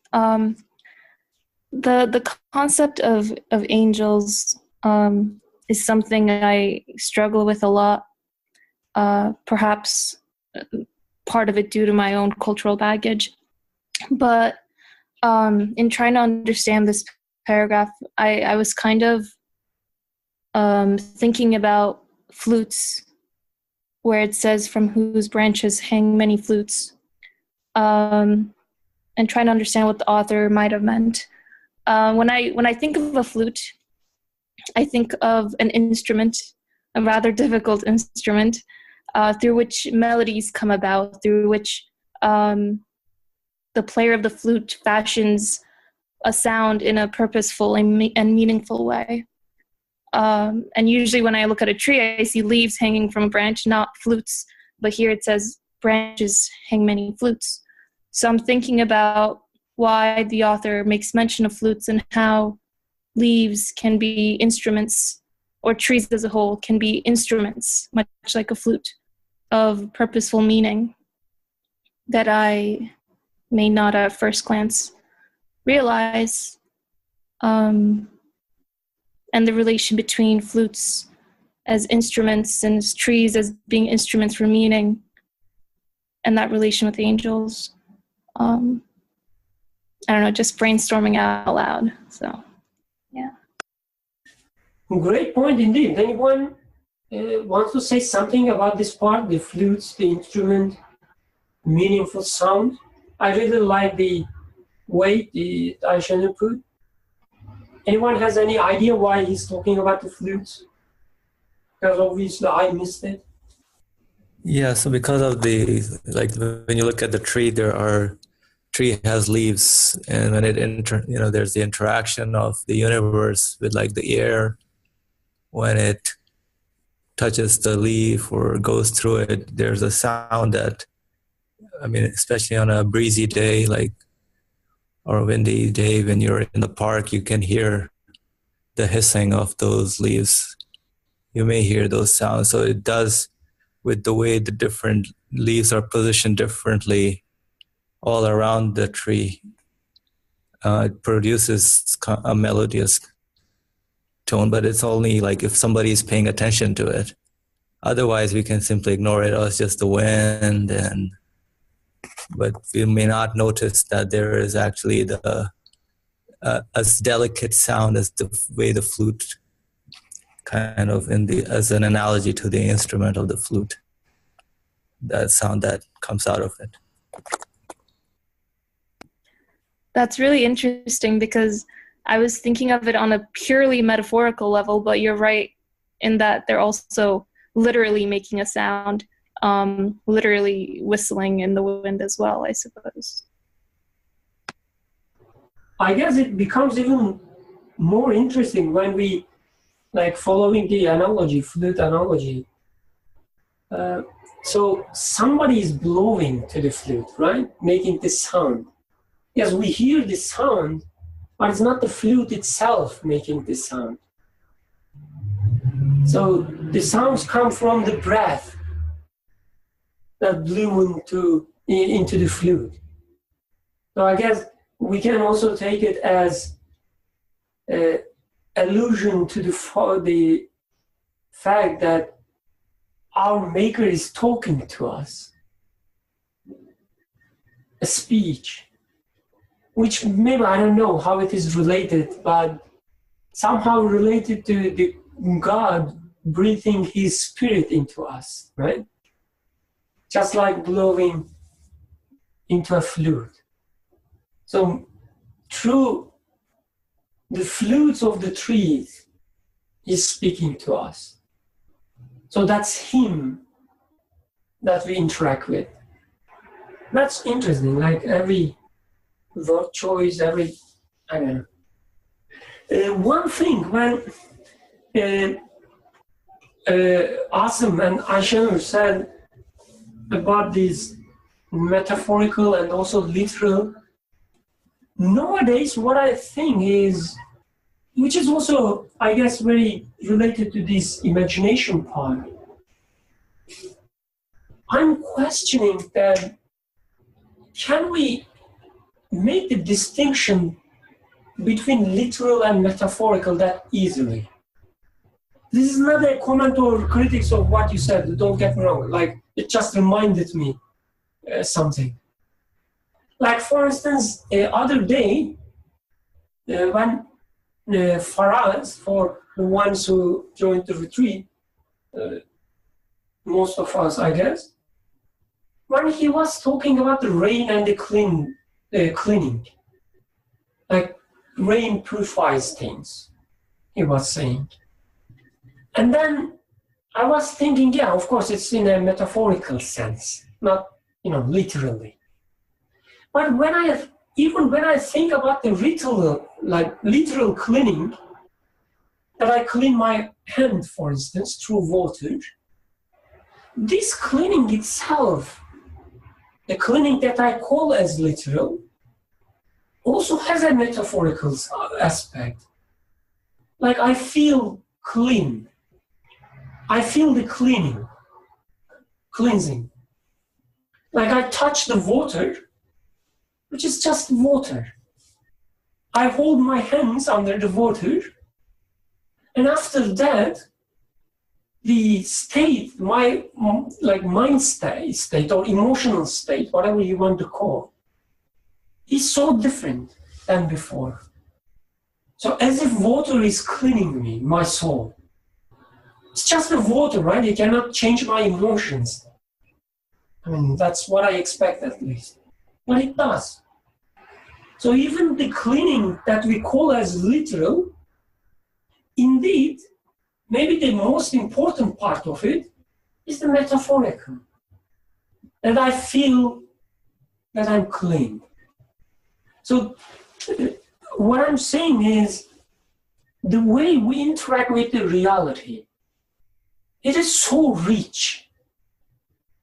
the concept of angels is something I struggle with a lot. Perhaps part of it due to my own cultural baggage, but in trying to understand this paragraph, I was kind of thinking about flutes, where it says, "From whose branches hang many flutes," and trying to understand what the author might have meant. When I think of a flute, I think of an instrument, a rather difficult instrument, through which melodies come about, through which the player of the flute fashions a sound in a purposeful and meaningful way. And usually when I look at a tree, I see leaves hanging from a branch, not flutes. But here it says, branches hang many flutes. So I'm thinking about why the author makes mention of flutes and how leaves can be instruments, or trees as a whole can be instruments, much like a flute, of purposeful meaning that I may not at first glance realize. And the relation between flutes as instruments and trees as being instruments for meaning, and that relation with angels. I don't know, just brainstorming out loud. So, yeah. Great point indeed. Anyone wants to say something about this part, the flutes, the instrument, meaningful sound? I really like the way the Aishanu put. Anyone has any idea why he's talking about the flutes? Because obviously I missed it. Yeah, so because of the, like when you look at the tree, tree has leaves, and when it there's the interaction of the universe with like the air. When it touches the leaf or goes through it, there's a sound that, especially on a breezy day, or a windy day, when you're in the park, you can hear the hissing of those leaves. You may hear those sounds. So it does, with the way the different leaves are positioned differently all around the tree, it produces a melodious tone, but it's only like if somebody is paying attention to it. Otherwise, we can simply ignore it. Oh, it's just the wind, but we may not notice that there is actually as delicate sound as the way the flute, kind of as an analogy to the instrument of the flute, that sound that comes out of it. That's really interesting, because I was thinking of it on a purely metaphorical level, but you're right in that they're also literally making a sound, literally whistling in the wind as well, I suppose. I guess it becomes even more interesting when we, following the analogy, flute analogy. So somebody is blowing to the flute, right? Making the sound. Yes, we hear the sound, but it's not the flute itself making the sound. So the sounds come from the breath that blew into the flute. So I guess we can also take it as an allusion to the fact that our Maker is talking to us. A speech, which maybe, I don't know how it is related, but somehow related to the God breathing His Spirit into us, right? Just like blowing into a flute. So through the flutes of the trees, He's speaking to us. So that's Him that we interact with. That's interesting, like every word choice, I don't know. One thing, when Asim and Aisha said about this metaphorical and also literal, nowadays what I think is, which is also, I guess, very related to this imagination part, I'm questioning that, can we make the distinction between literal and metaphorical that easily? This is not a comment or critics of what you said, don't get me wrong, it just reminded me something. Like for instance, other day, when Faraz, for the ones who joined the retreat, most of us, I guess, when he was talking about the rain and the cleaning, like rain purifies things, he was saying. And then I was thinking, yeah, of course, it's in a metaphorical sense, not, literally. But even when I think about the literal cleaning, that I clean my hand, for instance, through water, this cleaning itself, the cleaning that I call as literal, also has a metaphorical aspect. Like I feel clean. I feel the cleansing. Like I touch the water, which is just water. I hold my hands under the water, and after that, the state, my mind state or emotional state, whatever you want to call, is so different than before. So as if water is cleaning me, my soul. It's just the water, right? It cannot change my emotions. I mean, that's what I expect at least. But it does. So even the cleaning that we call as literal, indeed, maybe the most important part of it is the metaphorical. That I feel that I'm clean. So what I'm saying is the way we interact with the reality, it is so rich.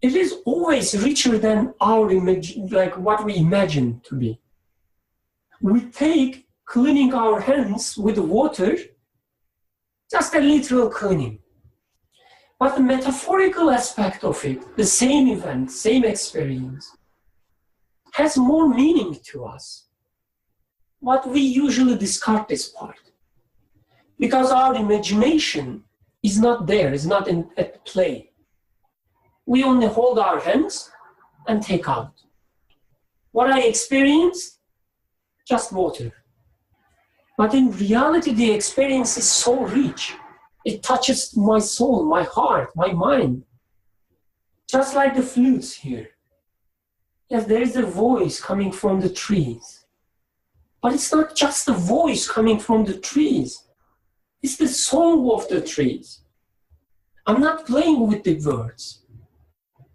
It is always richer than our what we imagine to be. We take cleaning our hands with water, just a literal cleaning. But the metaphorical aspect of it, the same event, same experience, has more meaning to us. But we usually discard this part. Because our imagination is not there, is not at play. We only hold our hands and take out. What I experienced, just water. But in reality, the experience is so rich. It touches my soul, my heart, my mind. Just like the flutes here. Yes, there is a voice coming from the trees. But it's not just the voice coming from the trees. It's the song of the trees. I'm not playing with the words.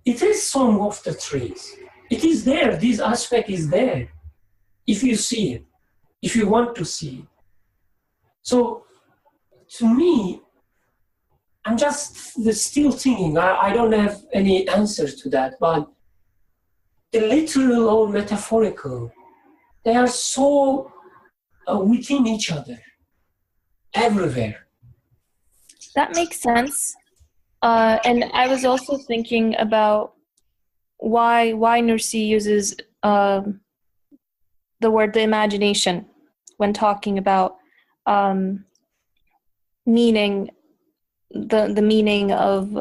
It is song of the trees. It is there. This aspect is there. If you see it, if you want to see it. So, to me, I'm just still thinking. I don't have any answers to that, but the literal or metaphorical, they are so within each other, everywhere. That makes sense. And I was also thinking about why Nursi uses the word the imagination when talking about meaning, the meaning of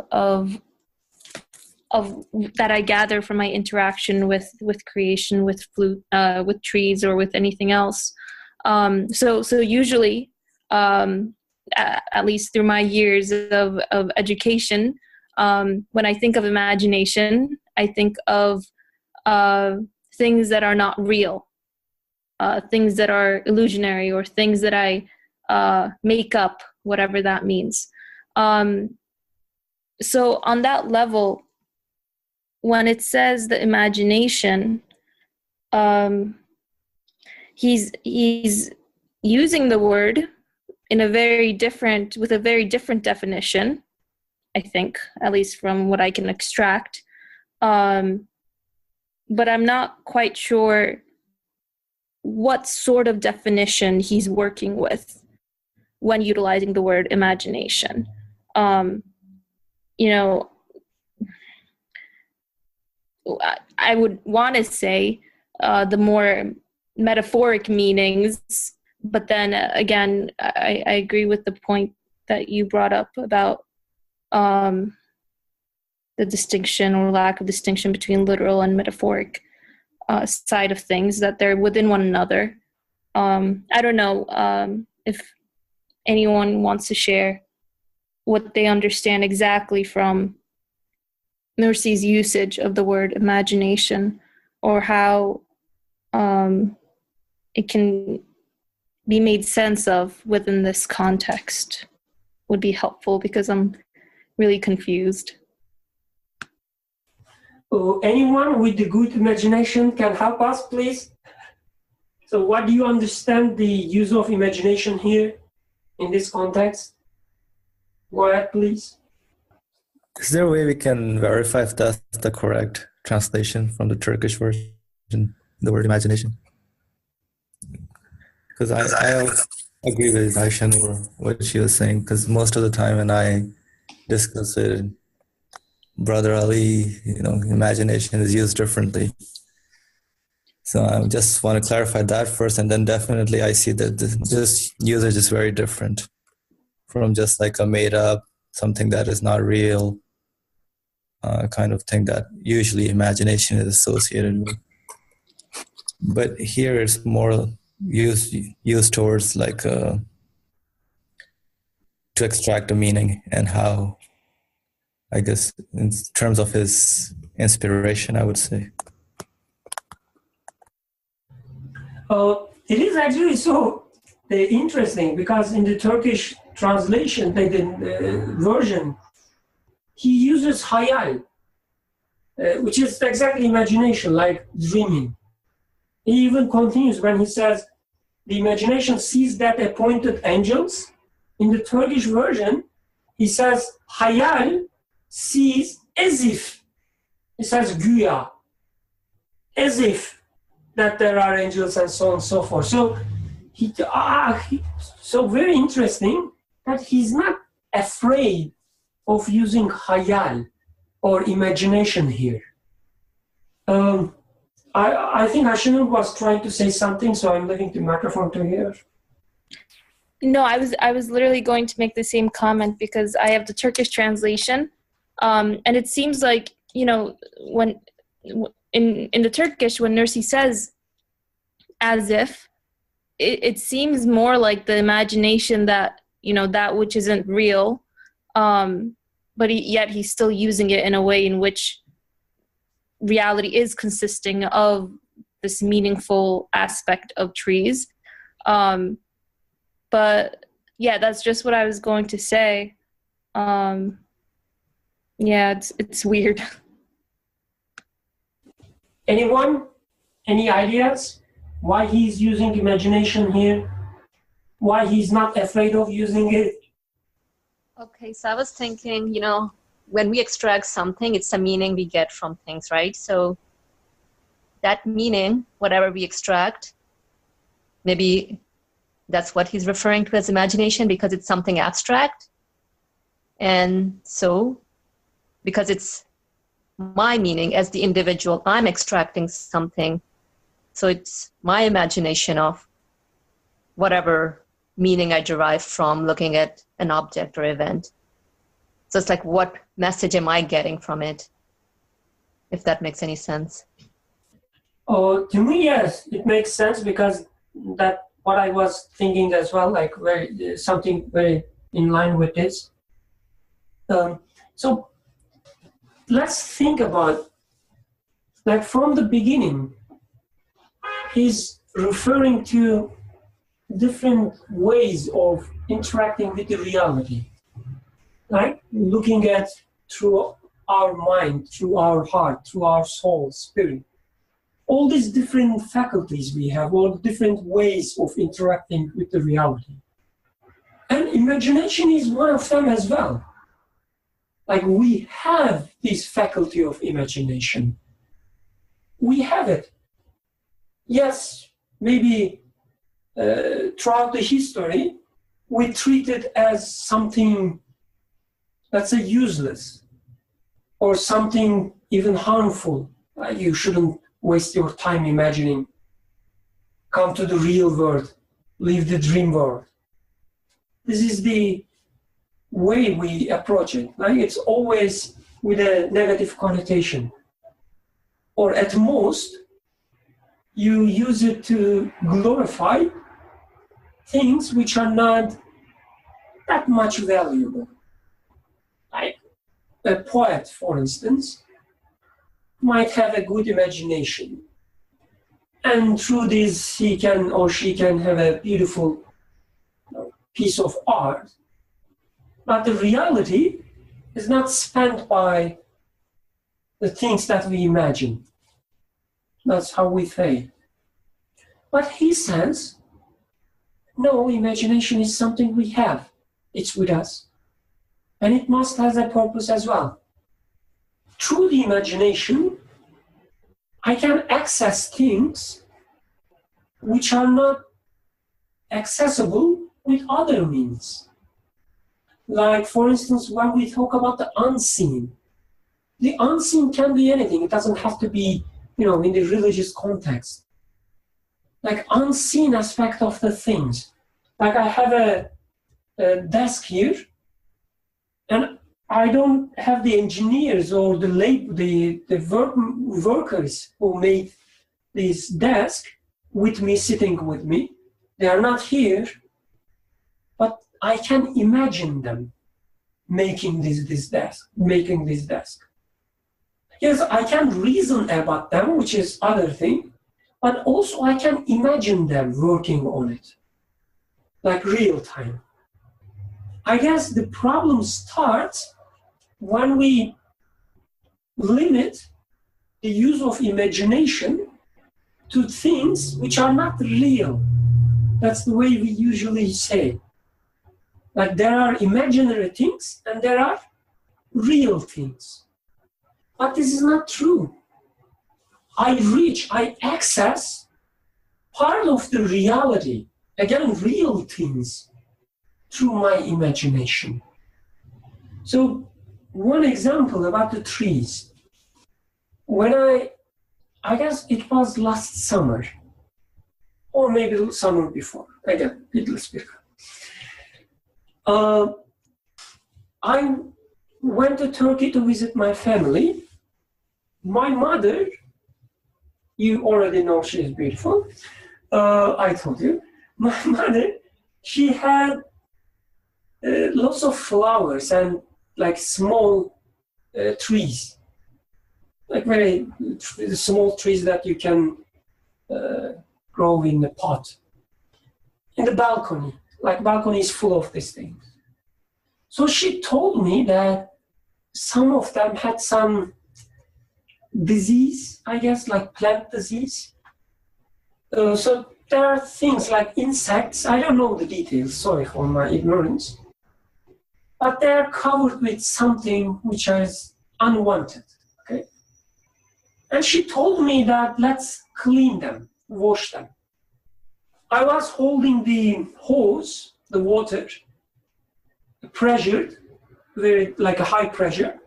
that I gather from my interaction with creation, with flute, with trees, or with anything else. So usually, at least through my years of education, when I think of imagination, I think of things that are not real, things that are illusionary, or things that I make up, whatever that means. So on that level, when it says the imagination, he's using the word with a very different definition, I think, at least from what I can extract. But I'm not quite sure what sort of definition he's working with when utilizing the word imagination. I would want to say the more metaphoric meanings, but then again, I agree with the point that you brought up about the distinction or lack of distinction between literal and metaphoric. side of things, that they're within one another. I don't know if anyone wants to share what they understand exactly from Nursi's usage of the word imagination, or how it can be made sense of within this context. Would be helpful, because I'm really confused. Anyone with the good imagination can help us, please? So what do you understand the use of imagination here in this context? Go ahead, please. Is there a way we can verify if that's the correct translation from the Turkish version, the word imagination? Because I agree with Aishan or what she was saying, because most of the time when I discuss it, Brother Ali, imagination is used differently. So I just want to clarify that first, and then definitely I see that this usage is very different from just like a made up, something that is not real, kind of thing that usually imagination is associated with. But here it's more used towards like to extract a meaning, and how, I guess, in terms of his inspiration, I would say. It is actually so interesting, because in the Turkish translation, the version, he uses hayal, which is exactly imagination, like dreaming. He even continues when he says, the imagination sees that appointed angels. In the Turkish version, he says, hayal sees as if, he says güya, as if that there are angels and so on and so forth. So, so very interesting that he's not afraid of using hayal or imagination here. I think Hashanur was trying to say something, so I'm leaving the microphone to her. No, I was literally going to make the same comment, because I have the Turkish translation, and it seems like, when in the Turkish, when Nursi says as if, it seems more like the imagination that, that which isn't real, but yet he's still using it in a way in which reality is consisting of this meaningful aspect of trees. But yeah, that's just what I was going to say. Yeah, it's weird. Anyone? Any ideas? Why he's using imagination here? Why he's not afraid of using it? Okay, so I was thinking, when we extract something, it's a meaning we get from things, right? So that meaning, whatever we extract, maybe that's what he's referring to as imagination, because it's something abstract. And so, because it's my meaning as the individual, I'm extracting something. So it's my imagination of whatever meaning I derive from looking at an object or event. So it's like, what message am I getting from it? If that makes any sense. To me, yes, it makes sense, because that what I was thinking as well, like something very in line with this. So let's think about, like, from the beginning, he's referring to different ways of interacting with the reality, right? Looking at through our mind, through our heart, through our soul, spirit. All these different faculties we have, all the different ways of interacting with the reality. And imagination is one of them as well. Like, we have this faculty of imagination. We have it. Yes, maybe throughout the history, we treat it as something, let's say, useless, or something even harmful. You shouldn't waste your time imagining. Come to the real world. Leave the dream world. This is the way we approach it. Right? It's always with a negative connotation. Or at most, you use it to glorify things which are not that much valuable. Like a poet, for instance, might have a good imagination, and through this he can or she can have a beautiful piece of art, but the reality is not spent by the things that we imagine. That's how we say. But he says, no, imagination is something we have. It's with us. And it must have a purpose as well. Through the imagination, I can access things which are not accessible with other means. Like, for instance, when we talk about the unseen can be anything. It doesn't have to be, in the religious context. Like unseen aspect of the things. Like I have a desk here, and I don't have the engineers or the workers who made this desk with me, sitting with me. They are not here, but I can imagine them making this desk. Yes, I can reason about them, which is other thing, but also I can imagine them working on it, like real time. I guess the problem starts when we limit the use of imagination to things which are not real. That's the way we usually say. Like there are imaginary things and there are real things. But this is not true. I access part of the reality, again, real things, through my imagination. So one example about the trees. When I guess it was last summer, or maybe the summer before, again, little speaker. I went to Turkey to visit my family. My mother, you already know she is beautiful. I told you. My mother, she had lots of flowers and like small trees, like very small trees that you can grow in a pot. In the balcony, like balcony is full of these things. So she told me that some of them had some disease, I guess, like plant disease. So there are things like insects, I don't know the details, sorry for my ignorance, but they're covered with something which is unwanted, okay? And she told me that let's clean them, wash them. I was holding the hose, the water, pressured, very like a high pressure.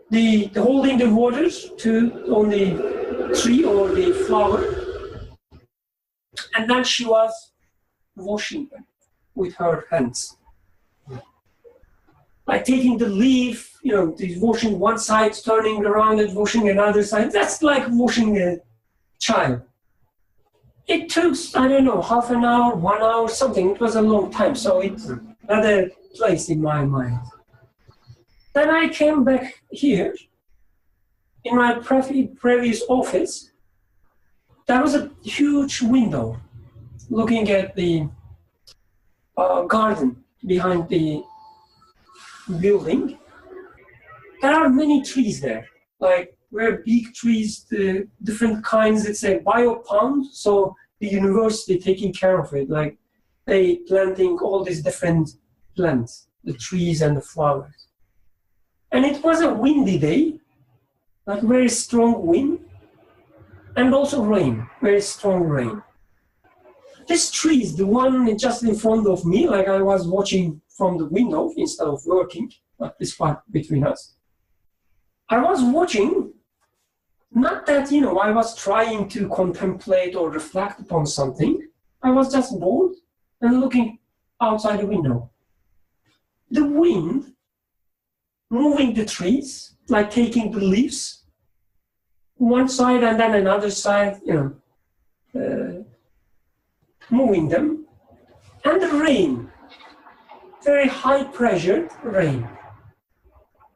The holding the waters on the tree or the flower, and then she was washing them with her hands, like taking the leaf, washing one side, turning around and washing another side. That's like washing a child. It took, I don't know, half an hour, 1 hour, something. It was a long time, so it's another place in my mind. Then I came back here. In my previous office, there was a huge window looking at the garden behind the building. There are many trees there, like very big trees, the different kinds. It's a biopond, so the university taking care of it, like they planting all these different plants, the trees and the flowers. And it was a windy day, like very strong wind, and also rain, very strong rain. This tree is the one just in front of me, like I was watching from the window instead of working, like this part between us. I was watching, not that, I was trying to contemplate or reflect upon something. I was just bored and looking outside the window. The wind moving the trees, like taking the leaves, one side and then another side, moving them, and the rain, very high pressure rain.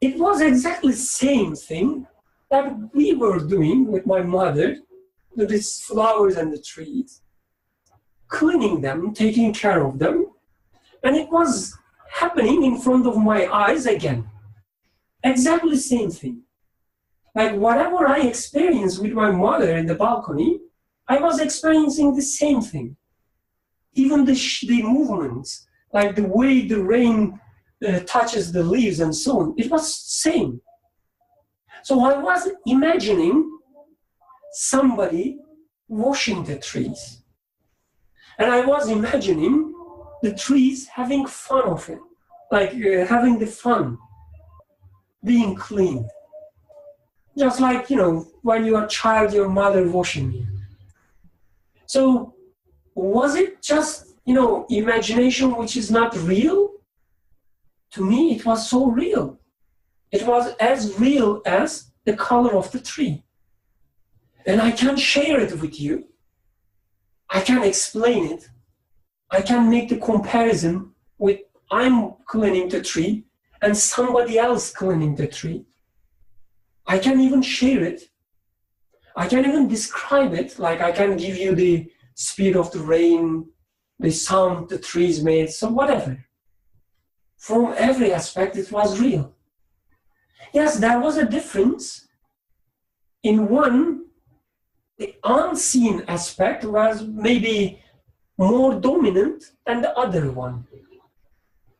It was exactly the same thing that we were doing with my mother, with these flowers and the trees, cleaning them, taking care of them, and it was happening in front of my eyes again. Exactly the same thing. Like whatever I experienced with my mother in the balcony, I was experiencing the same thing. Even the movements, like the way the rain touches the leaves and so on, it was the same. So I was imagining somebody washing the trees. And I was imagining the trees having fun of it, like having the fun, being cleaned. Just like, when you are a child, your mother washing you. So was it just, imagination which is not real? To me, it was so real. It was as real as the color of the tree. And I can share it with you. I can explain it. I can make the comparison with I'm cleaning the tree and somebody else cleaning the tree. I can even share it. I can even describe it, like I can give you the speed of the rain, the sound the trees made, so whatever. From every aspect, it was real. Yes, there was a difference. In one, the unseen aspect was maybe more dominant than the other one.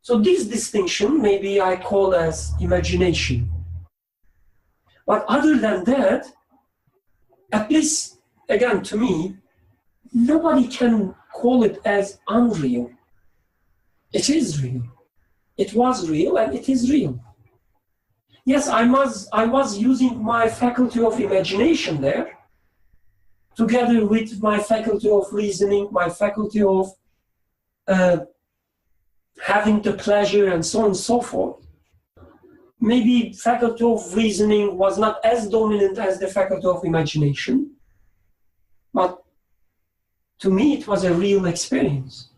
So this distinction, maybe I call as imagination. But other than that, at least, again, to me, nobody can call it as unreal. It is real. It was real and it is real. Yes, I was using my faculty of imagination there, together with my faculty of reasoning, my faculty of having the pleasure and so on and so forth. Maybe faculty of reasoning was not as dominant as the faculty of imagination, but to me it was a real experience.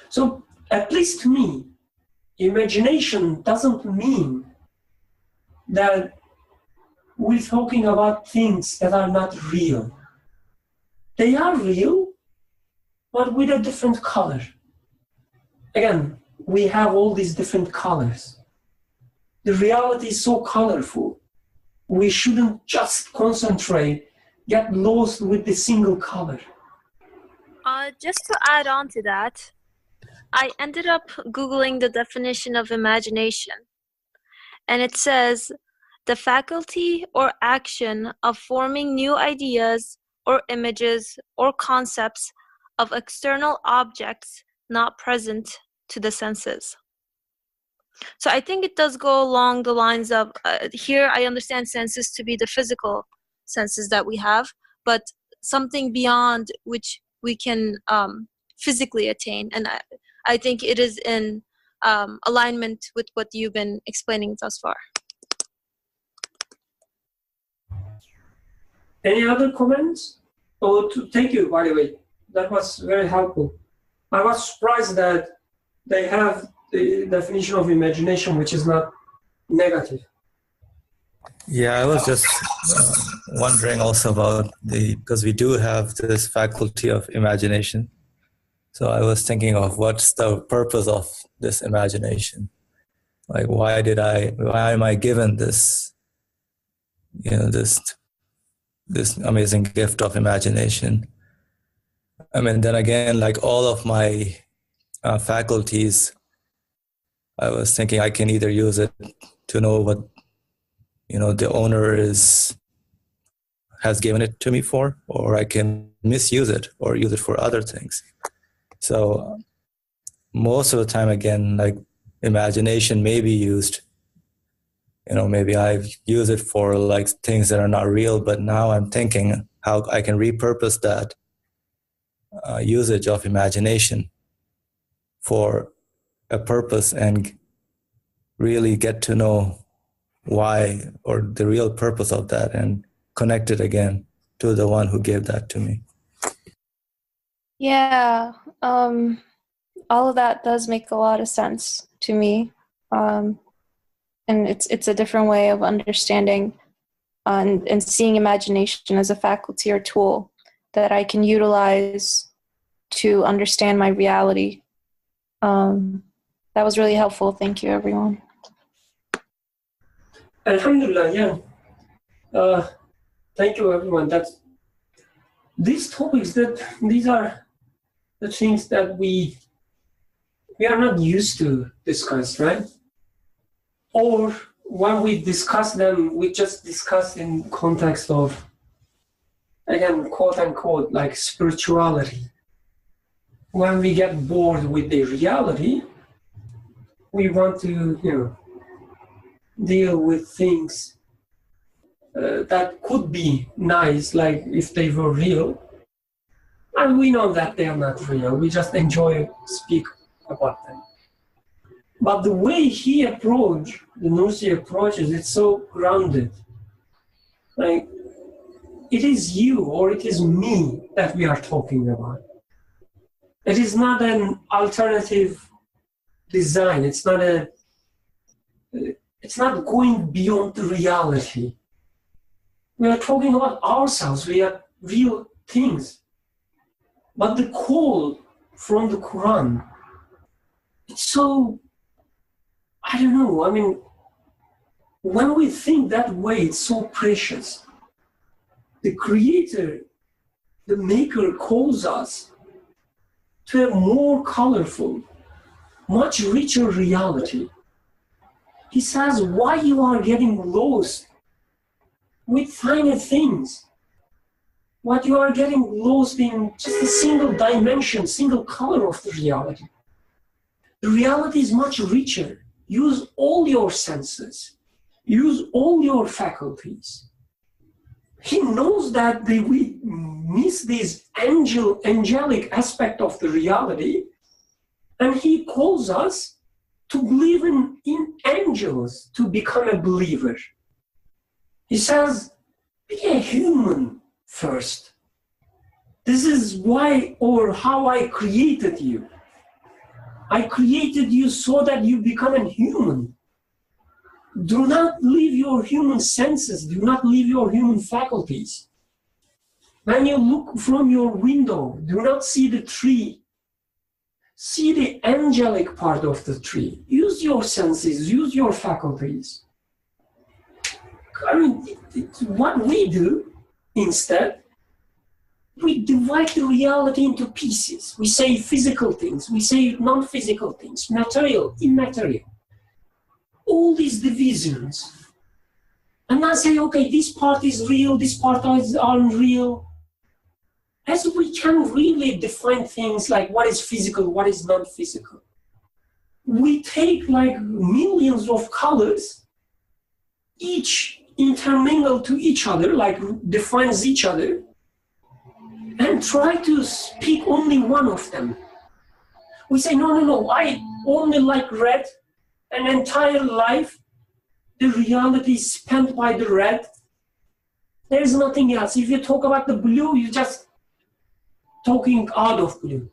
So at least to me, imagination doesn't mean that we're talking about things that are not real. They are real, but with a different color. Again, we have all these different colors. The reality is so colorful. We shouldn't just concentrate, get lost with the single color. Just to add on to that, I ended up Googling the definition of imagination. And it says, the faculty or action of forming new ideas or images or concepts of external objects not present to the senses. So I think it does go along the lines of, here I understand senses to be the physical senses that we have, but something beyond which we can physically attain. And I think it is in alignment with what you've been explaining thus far. Any other comments? Thank you, by the way. That was very helpful. I was surprised that they have the definition of imagination, which is not negative. Yeah, I was just wondering also about because we do have this faculty of imagination. So I was thinking of what's the purpose of this imagination? Like, why am I given this, this amazing gift of imagination? I mean, then again, like all of my faculties, I was thinking I can either use it to know what, the owner has given it to me for, or I can misuse it or use it for other things. So most of the time, again, like imagination may be used, maybe I use it for like things that are not real, but now I'm thinking how I can repurpose that usage of imagination for a purpose and really get to know why or the real purpose of that and connect it again to the one who gave that to me. Yeah, all of that does make a lot of sense to me. And it's a different way of understanding and seeing imagination as a faculty or tool that I can utilize to understand my reality. That was really helpful. Thank you, everyone. Alhamdulillah, yeah. Thank you, everyone. These topics, these are the things that we are not used to discuss, right? Or when we discuss them, we just discuss in context of, again, quote unquote, like spirituality. When we get bored with the reality, we want to, deal with things that could be nice, like if they were real. And we know that they are not real. We just enjoy speak about them. But the way the Nursi approaches, it's so grounded. Like, it is you or it is me that we are talking about. It is not an alternative design. It's not going beyond the reality. We are talking about ourselves. We are real things. But the call from the Quran, it's so, I don't know, I mean, when we think that way, it's so precious. The Creator, the Maker calls us to a more colorful, much richer reality. He says, why you are getting lost with tiny things? What you are getting lost in just a single dimension, single color of the reality. The reality is much richer. Use all your senses. Use all your faculties. He knows that we miss this angelic aspect of the reality, and he calls us to believe in angels to become a believer. He says, be a human first. This is why or how I created you. I created you so that you become a human. Do not leave your human senses. Do not leave your human faculties. When you look from your window, do not see the tree. See the angelic part of the tree. Use your senses, use your faculties. I mean, what we do instead, we divide the reality into pieces. We say physical things, we say non-physical things, material, immaterial. All these divisions. And then say, okay, this part is real, this part is unreal. As we can really define things like what is physical, what is non-physical. We take like millions of colors, each intermingle to each other, like defines each other, and try to speak only one of them. We say, no, I only like red, an entire life, the reality is spent by the red. There is nothing else. If you talk about the blue, you're just talking out of blue.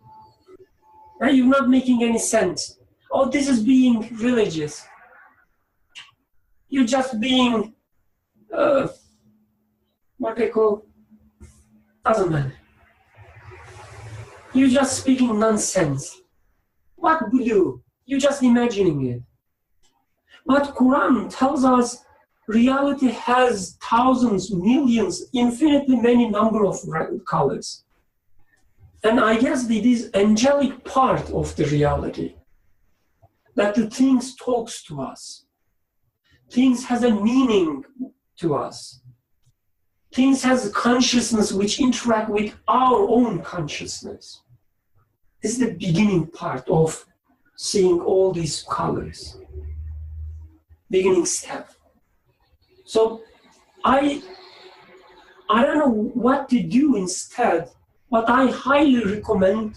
And you're not making any sense. Oh, this is being religious. You're just being, what they call, doesn't matter. You're just speaking nonsense. What blue? You're just imagining it. But Quran tells us reality has thousands, millions, infinitely many number of colors. And I guess it is angelic part of the reality that the things talks to us. Things has a meaning to us. Things has a consciousness which interact with our own consciousness. This is the beginning part of seeing all these colors. Beginning step. So I don't know what to do instead, but I highly recommend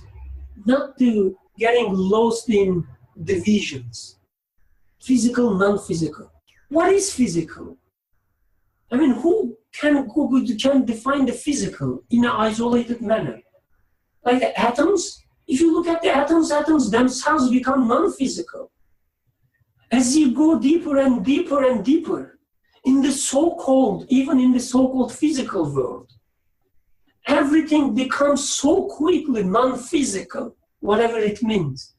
not to getting lost in divisions. Physical, non-physical. What is physical? I mean, who can define the physical in an isolated manner? Like the atoms, if you look at the atoms themselves become non-physical. As you go deeper and deeper and deeper in the so-called, even in the so-called physical world, everything becomes so quickly non-physical, whatever it means.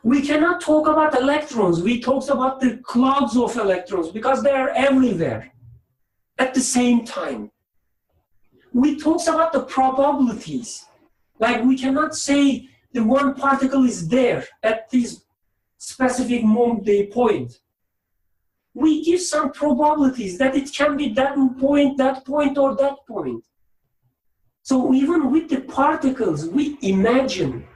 We cannot talk about electrons. We talk about the clouds of electrons because they are everywhere at the same time. We talk about the probabilities. Like we cannot say the one particle is there at this specific point. We give some probabilities that it can be that point, or that point. So even with the particles, we imagine.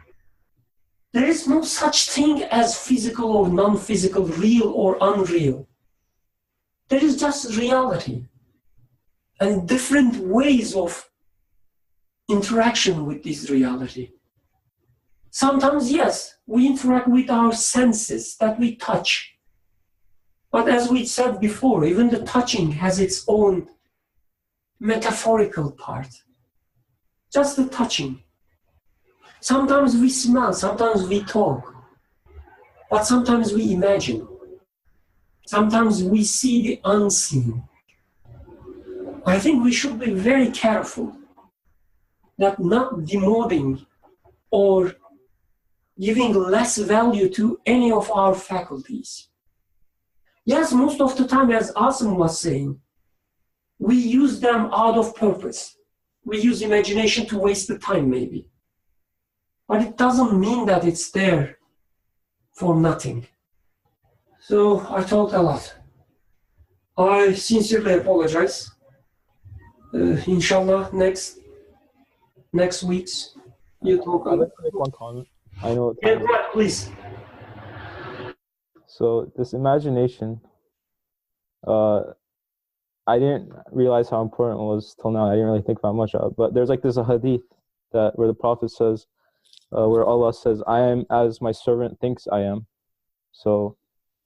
There is no such thing as physical or non-physical, real or unreal. There is just reality and different ways of interaction with this reality. Sometimes, yes, we interact with our senses that we touch. But as we said before, even the touching has its own metaphorical part. Just the touching. Sometimes we smell, sometimes we talk, but sometimes we imagine. Sometimes we see the unseen. I think we should be very careful that not demoting or giving less value to any of our faculties. Yes, most of the time, as Asim was saying, we use them out of purpose. We use imagination to waste the time, maybe. But it doesn't mean that it's there for nothing. So I talked a lot. I sincerely apologize. Inshallah, next week's you talk. I'd like to make one comment. I know. Yeah, please. So this imagination, I didn't realize how important it was till now. I didn't really think about much of it. But there's like this a hadith where the Prophet says, where Allah says, "I am as my servant thinks I am." So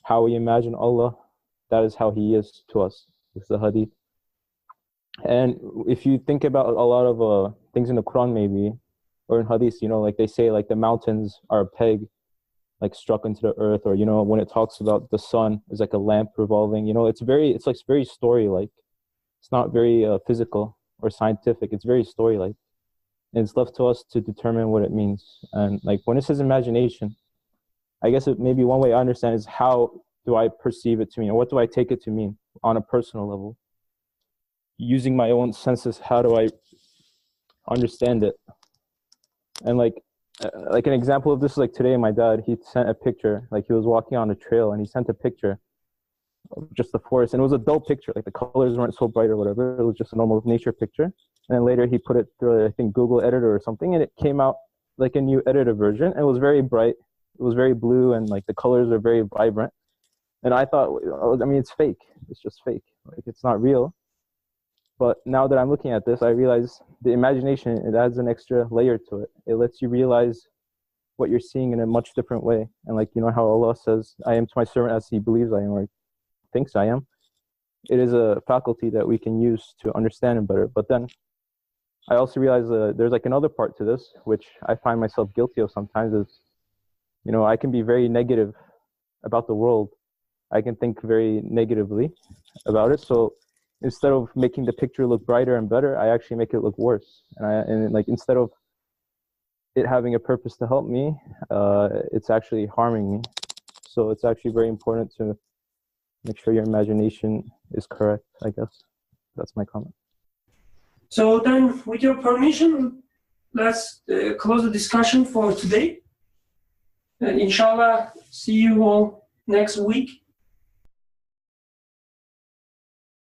how we imagine Allah, that is how He is to us. It's the hadith. And if you think about a lot of things in the Quran, maybe, or in hadith, you know, like they say, like the mountains are a peg, like struck into the earth, or you know, when it talks about the sun is like a lamp revolving, you know, it's like very story-like. It's not very physical or scientific. It's very story-like, and it's left to us to determine what it means. And like when it says imagination, I guess maybe one way I understand is how do I perceive it to mean, or what do I take it to mean on a personal level? Using my own senses, how do I understand it? And like an example of this, like today, my dad, he sent a picture, like he was walking on a trail and he sent a picture of just the forest, and it was a dull picture, like the colors weren't so bright or whatever, it was just a normal nature picture. And then later he put it through, I think, Google Editor or something, and it came out like a new edited version, and it was very bright, it was very blue, and like the colors are very vibrant. And I thought, I mean, it's fake, it's just fake, like it's not real. But now that I'm looking at this, I realize the imagination, it adds an extra layer to it. It lets you realize what you're seeing in a much different way. And like, you know how Allah says, I am to my servant as he believes I am, or thinks I am. It is a faculty that we can use to understand him better. But then I also realize there's like another part to this, which I find myself guilty of sometimes, is, you know, I can be very negative about the world. I can think very negatively about it. So instead of making the picture look brighter and better, I actually make it look worse. And like, instead of it having a purpose to help me, it's actually harming me. So it's actually very important to make sure your imagination is correct, I guess. That's my comment. So then, with your permission, let's close the discussion for today. And inshallah, see you all next week.